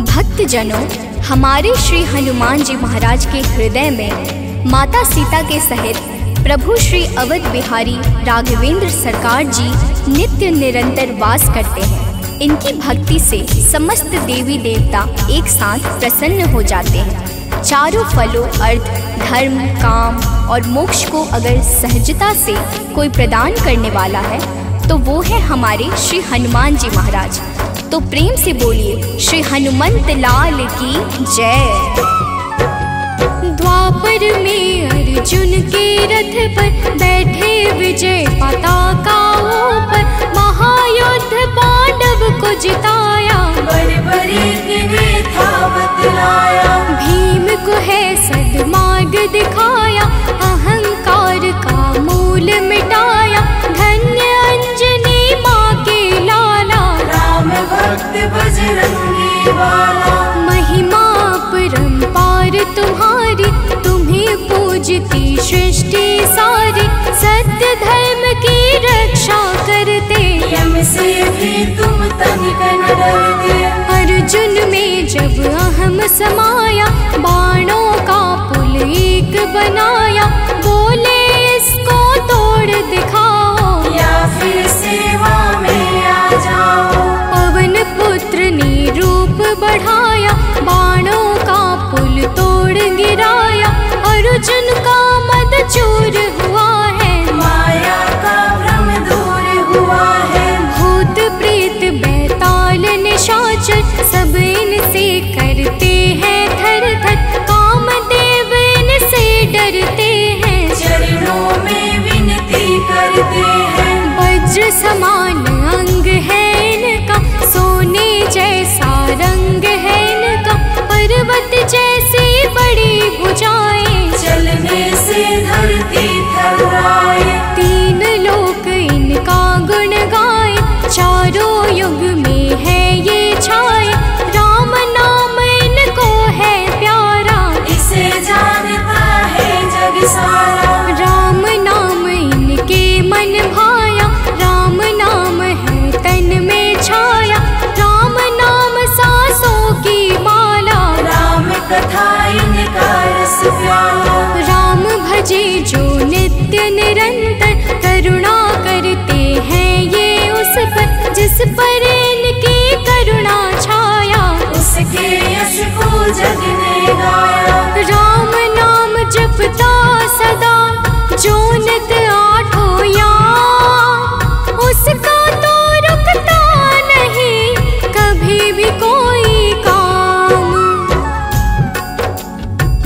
भक्तजनों, हमारे श्री हनुमान जी महाराज के हृदय में माता सीता के सहित प्रभु श्री अवध बिहारी राघवेंद्र सरकार जी नित्य निरंतर वास करते हैं। इनकी भक्ति से समस्त देवी देवता एक साथ प्रसन्न हो जाते हैं। चारों फलों अर्थ, धर्म, काम और मोक्ष को अगर सहजता से कोई प्रदान करने वाला है तो वो है हमारे श्री हनुमान जी महाराज। तो प्रेम से बोलिए श्री हनुमंत लाल की जय। द्वापर में अर्जुन के रथ पर बैठे विजय पताका ऊपर, महायुद्ध पांडव को जिताया, बड़बड़ी ने था बतलाया। भीम को है सद्मार्ग दिखाया, अहंकार का मूल मिटाया, धन्य अंजनी माँ के लाला, राम भक्त बजरंगी वाला। महिमा परंपार तुम्हारी, तुम्हें पूजती सृष्टि सारी, सत्य धर्म की रक्षा करते, यम से भी तुम तनिक न डरते। अर्जुन में जब अहम समाया, बाणों का पुल एक बनाया, बोले इसको तोड़ दिखाओ, या फिर सेवा में आ जाओ। पवन पुत्र ने रूप बढ़ाया, बाणों का पुल तोड़ गिराया, अर्जुन का मद चूर हुआ है, माया का भ्रम दूर हुआ है। भूत प्रेत समान अंग है इनका, सोने जैसा रंग है इनका, पर्वत जैसी बड़ी भुजाएं, चलने से धरती थर्राए। तीन लोक इनका गुण गाए, चारों युग में है ये छाए, राम नाम इनको है प्यारा, इसे जानता है जग सारा। राम नाम इनके मन भाया, राम नाम है तन में छाया, राम नाम सांसों की माला, राम कथा इनका रस प्याला। राम भजे जो नित्य निरंतर, करुणा करते हैं ये उस पर, जिस पर इनकी करुणा छाया, उसके यश को जग ने गाया। राम नाम जपता सदा जो नित आठों याम, उसका तो रुकता नहीं कभी भी कोई काम।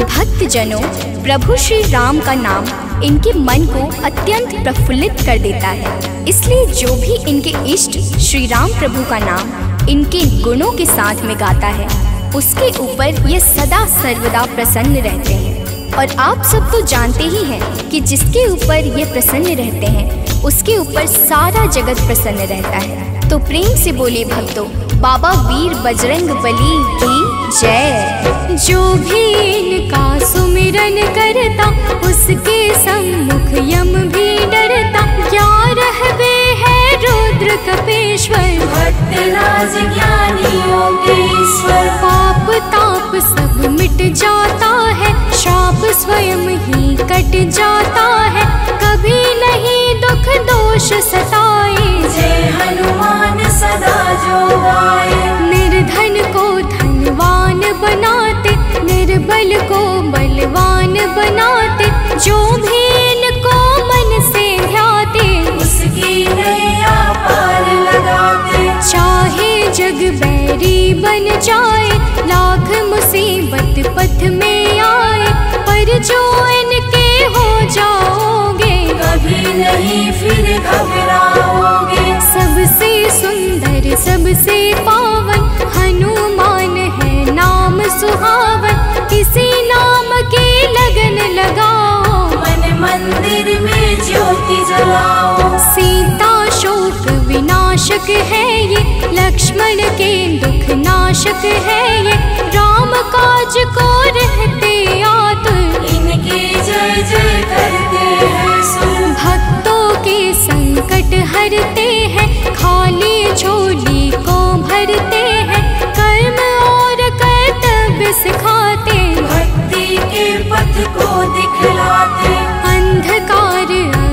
भक्तजनों, प्रभु श्री राम का नाम इनके मन को अत्यंत प्रफुल्लित कर देता है, इसलिए जो भी इनके इष्ट श्री राम प्रभु का नाम इनके गुणों के साथ में गाता है, उसके ऊपर ये सदा सर्वदा प्रसन्न रहते हैं। और आप सब तो जानते ही हैं कि जिसके ऊपर ये प्रसन्न रहते हैं, उसके ऊपर सारा जगत प्रसन्न रहता है। तो प्रेम से बोले भक्तों, बाबा वीर बजरंग बली की जय। जो भी इनका सुमिरन करता, उसके सम्मुख यम भी डरता, 11 वे है रुद्र कपेश्वर, भक्तराज ज्ञानी योगेश्वर। पाप ताप सब मिट जाता है, शाप स्वयं ही कट जाता है, कभी नहीं दुख दोष सताए, जय हनुमान सदा जो गाए। निर्धन को धनवान बनाते, निर्बल को बलवान बनाते, जो भी इनको मन से ध्याते, उसकी नैया पार लगाते। चाहे जग बैरी बन जाए, लाख मुसीबत पथ में आए, पर जो इनके हो जाओगे, कभी नहीं फिर घबराओगे। सबसे सुंदर सबसे पावन, हनुमान है नाम सुहावन, किसी नाम की लगन लगाओ, मन मंदिर में ज्योति जलाओ। सीता शोक विनाशक है ये, लक्ष्मण के दुख नाशक है ये, राम काज को रहते आतुर, इनके जय जय करते हैं सुर। भक्तों के संकट हरते हैं, खाली झोली को भरते हैं, कर्म और कर्तव्य सिखाते, भक्ति के पथ को दिखलाते। अंधकार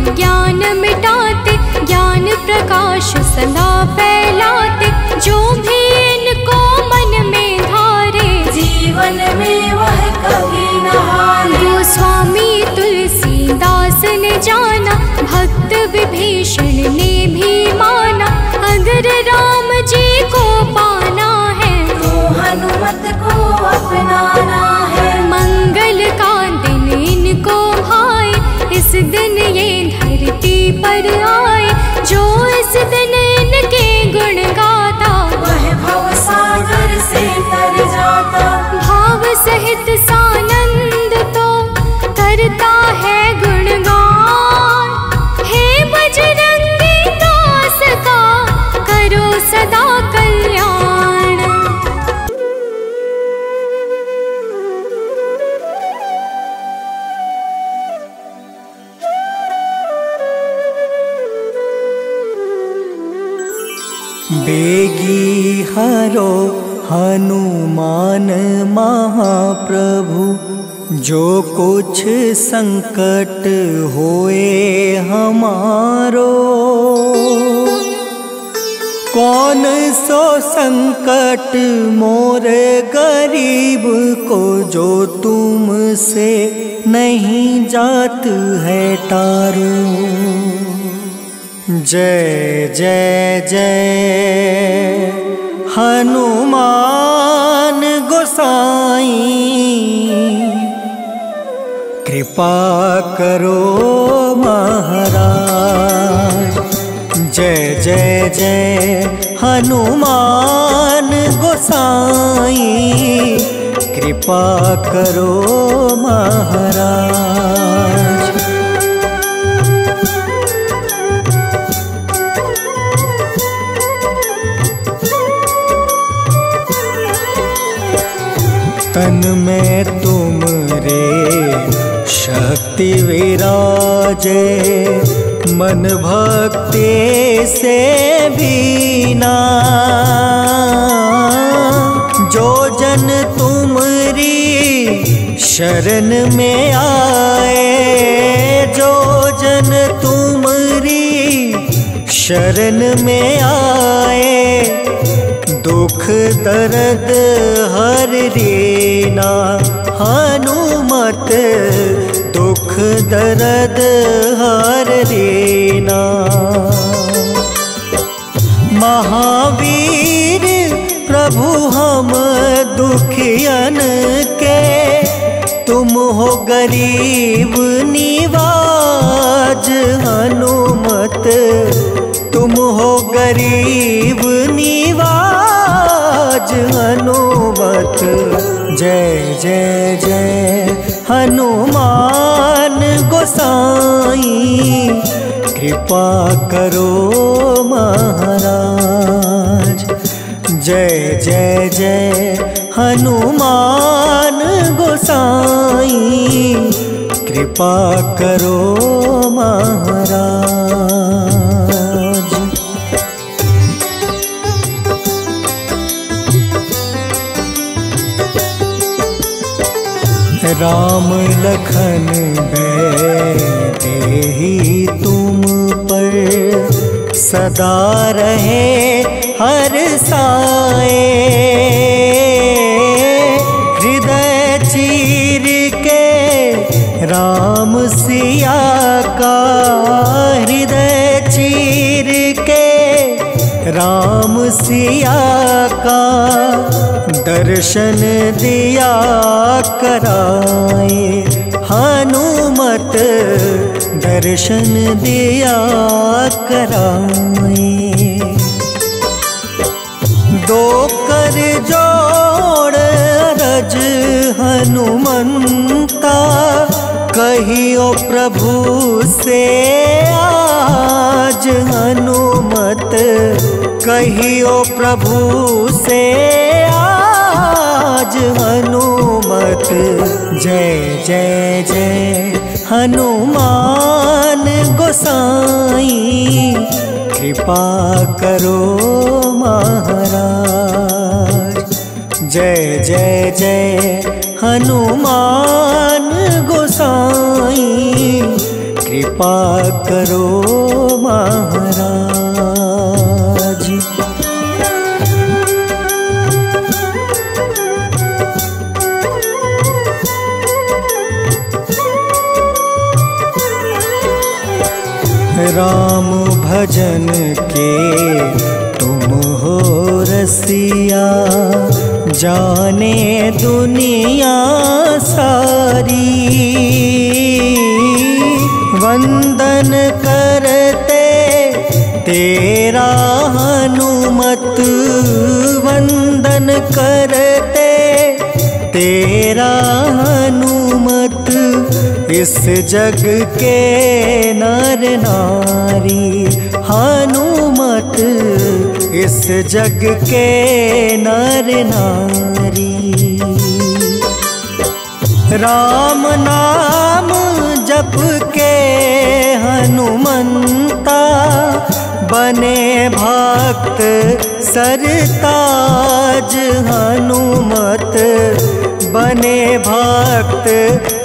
अज्ञान मिटाते, ज्ञान प्रकाश सदा फैलाते, जो भी इनको मन में धारे, जीवन में वह कभी न हारे। गोस्वामी तुलसीदास ने जाना, भक्त विभीषण ने भी माना, अगर राम जी को पाना है, तो हनुमत को अपनाना है। मंगल का दिन इनको भाए, इस दिन ये धरती पर आए, जो इस दिन इनके गुण गाता, वह भव सागर से तर जाता। भाव सहित सानंद तो करता है गुणगान, हे बजरंगी दास का करो सदा कल्याण। बेगी हरो हनुमान महाप्रभु, जो कुछ संकट होए हमारो, कौन सो संकट मोरे गरीब को, जो तुमसे नहीं जात है टारो। जय जय जय हनुमान गोसाई, कृपा करो महाराज। जय जय जय हनुमान गोसाई, कृपा करो महाराज। तन में तुम रे शक्ति विराजे, मन भक्ति से भीना। जो जन तुमरी शरण में आए, जो जन तुमरी शरण में आए, दुख दर्द हर रीना। हनुमत दुख दर्द हर रीना। महावीर प्रभु हम दुखियन के, तुम हो गरीब निवाज। हनुमत तुम हो गरीब निवाज। हनुमत जय जय जय हनुमान गोसाई, कृपा करो महाराज। जय जय जय हनुमान गोसाई, कृपा करो महाराज। राम लखन देहि तुम पर, सदा रहे हर साए। हृदय चीर के राम सिया का, हृदय चीर के राम सिया का, दर्शन दिया कराए। हनुमत दर्शन दिया कराए। दो कर जोड़ रज हनुमंता, कहियो प्रभु से आज। हनुमत कहियो प्रभु से आज। हनुमत जय जय जय हनुमान गोसाई, कृपा करो महाराज। जय जय जय हनुमान गोसाई, कृपा करो महाराज। राम भजन के तुम हो रसिया, जाने दुनिया सारी। वंदन करते तेरा हनुमत, वंदन करते तेरा हनुमत। इस जग के नर नारी, हनुमत इस जग के नर नारी। राम नाम जप के हनुमंता, बने भक्त सरताज। हनुमत बने भक्त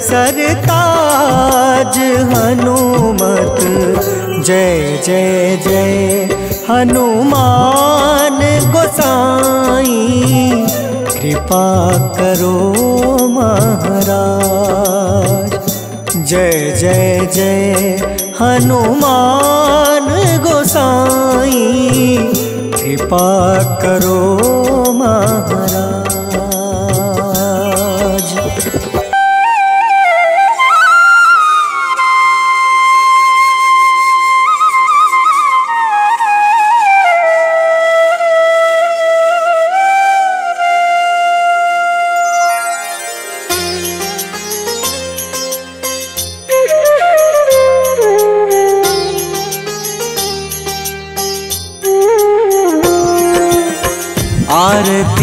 सरताज। हनुमत जय जय जय हनुमान गोसाई, कृपा करो महाराज। जय जय जय हनुमान गोसाई, कृपा करो महाराज।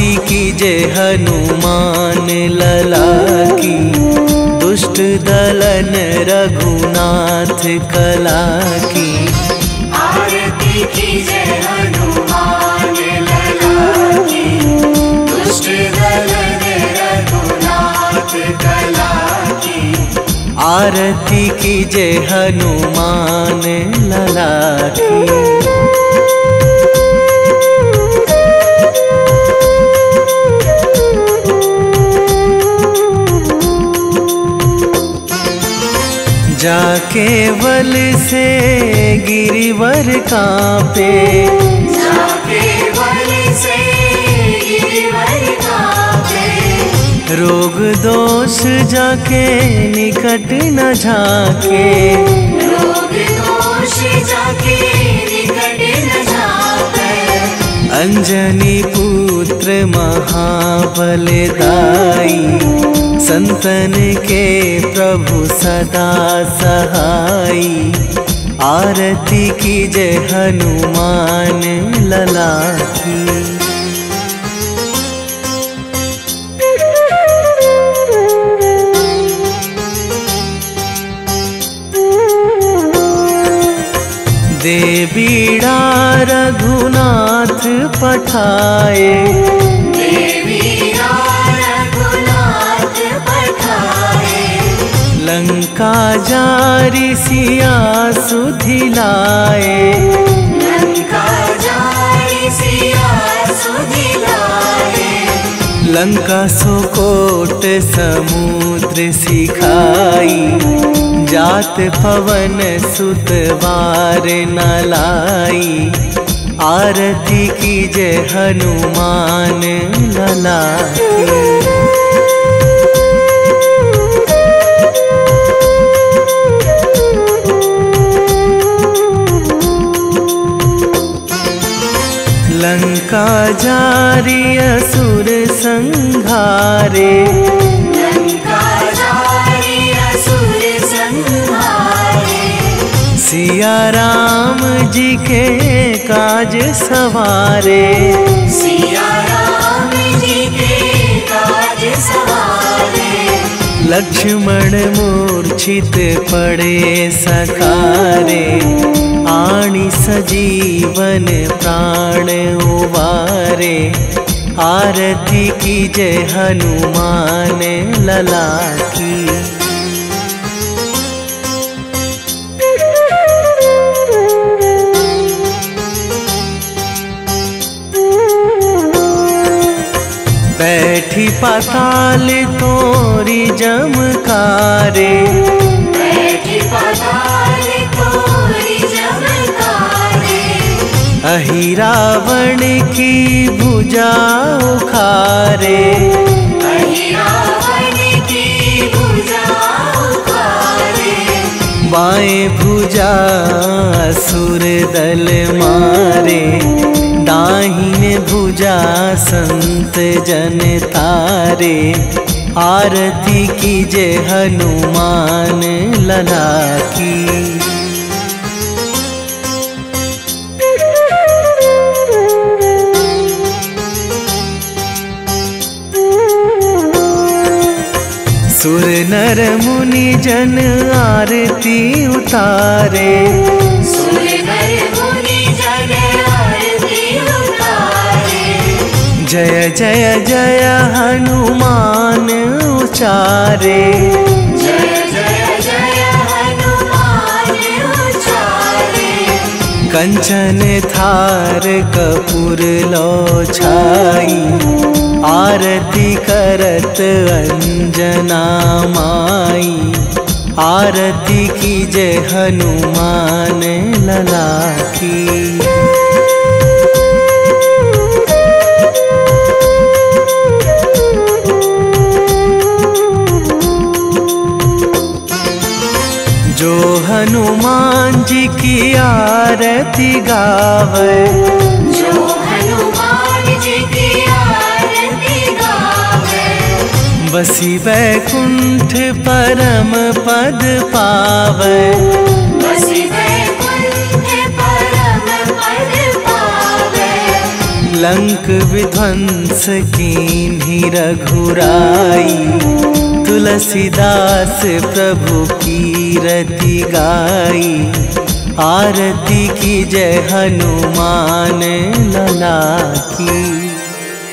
आरती कीजे हनुमान लला की, दुष्ट दलन रघुनाथ कला की। आरती कीजे हनुमान लला की, दुष्ट दलन रघुनाथ कला की। आरती कीजे हनुमान लला की। जाके बल से गिरिवर कांपे, जाके बल से गिरिवर कांपे। रोग दोष जाके निकट न झाके, रोग दोष जाके निकट न झाके। अंजनी पुत्र महाबलदाई, संतन के प्रभु सदा सहाई। आरती कीजे हनुमान लला की। दे बीड़ा रघुनाथ पठाए, लंका जारी सिया सुधिलाए, लंका जारी सिया सुधिलाए। लंका सुकोट समुद्र सिखाई, जात पवन सुत बार न लाई। आरती कीजे हनुमान लला की। लंका जारी असुर संहारे, लंका जारी असुर संहारे। सिया राम जी के काज सवारे, सिया राम जी के काज सवारे। लक्ष्मण मूर्छित पड़े सकारे, आणी सजीवन प्राण उबारे। आरती कीजे हनुमान लला की। बैठी पाताल तोरी जमकारे, बैठी पाताल तोरी जमकारे। अहि रावण की भुजा उखारे, अहि रावण की भुजा उखारे। बाएं भुजा असुर दल मारे, दाहिने भुजा संत जन तारे। आरती कीजे हनुमान लला की। सुर नर मुनि जन आरती उतारे, सुर नर मुनि जन आरती उतारे। जय जय जय हनुमान उचारे, जय जय जय हनुमान उचारे। कंचन थार कपूर लो छाई, आरती करत अंजना माई। आरती कीजे हनुमान लला की। जो हनुमान जी की आरती गावे, जो हनुमान जी की आरती गावे। बसी वैकुंठ परम पद पावे, बसी वैकुंठ परम पद पावे। लंक विध्वंस कीन्ही रघुराई, तुलसीदास प्रभु कीरति गाई। आरती की जय हनुमान लला की।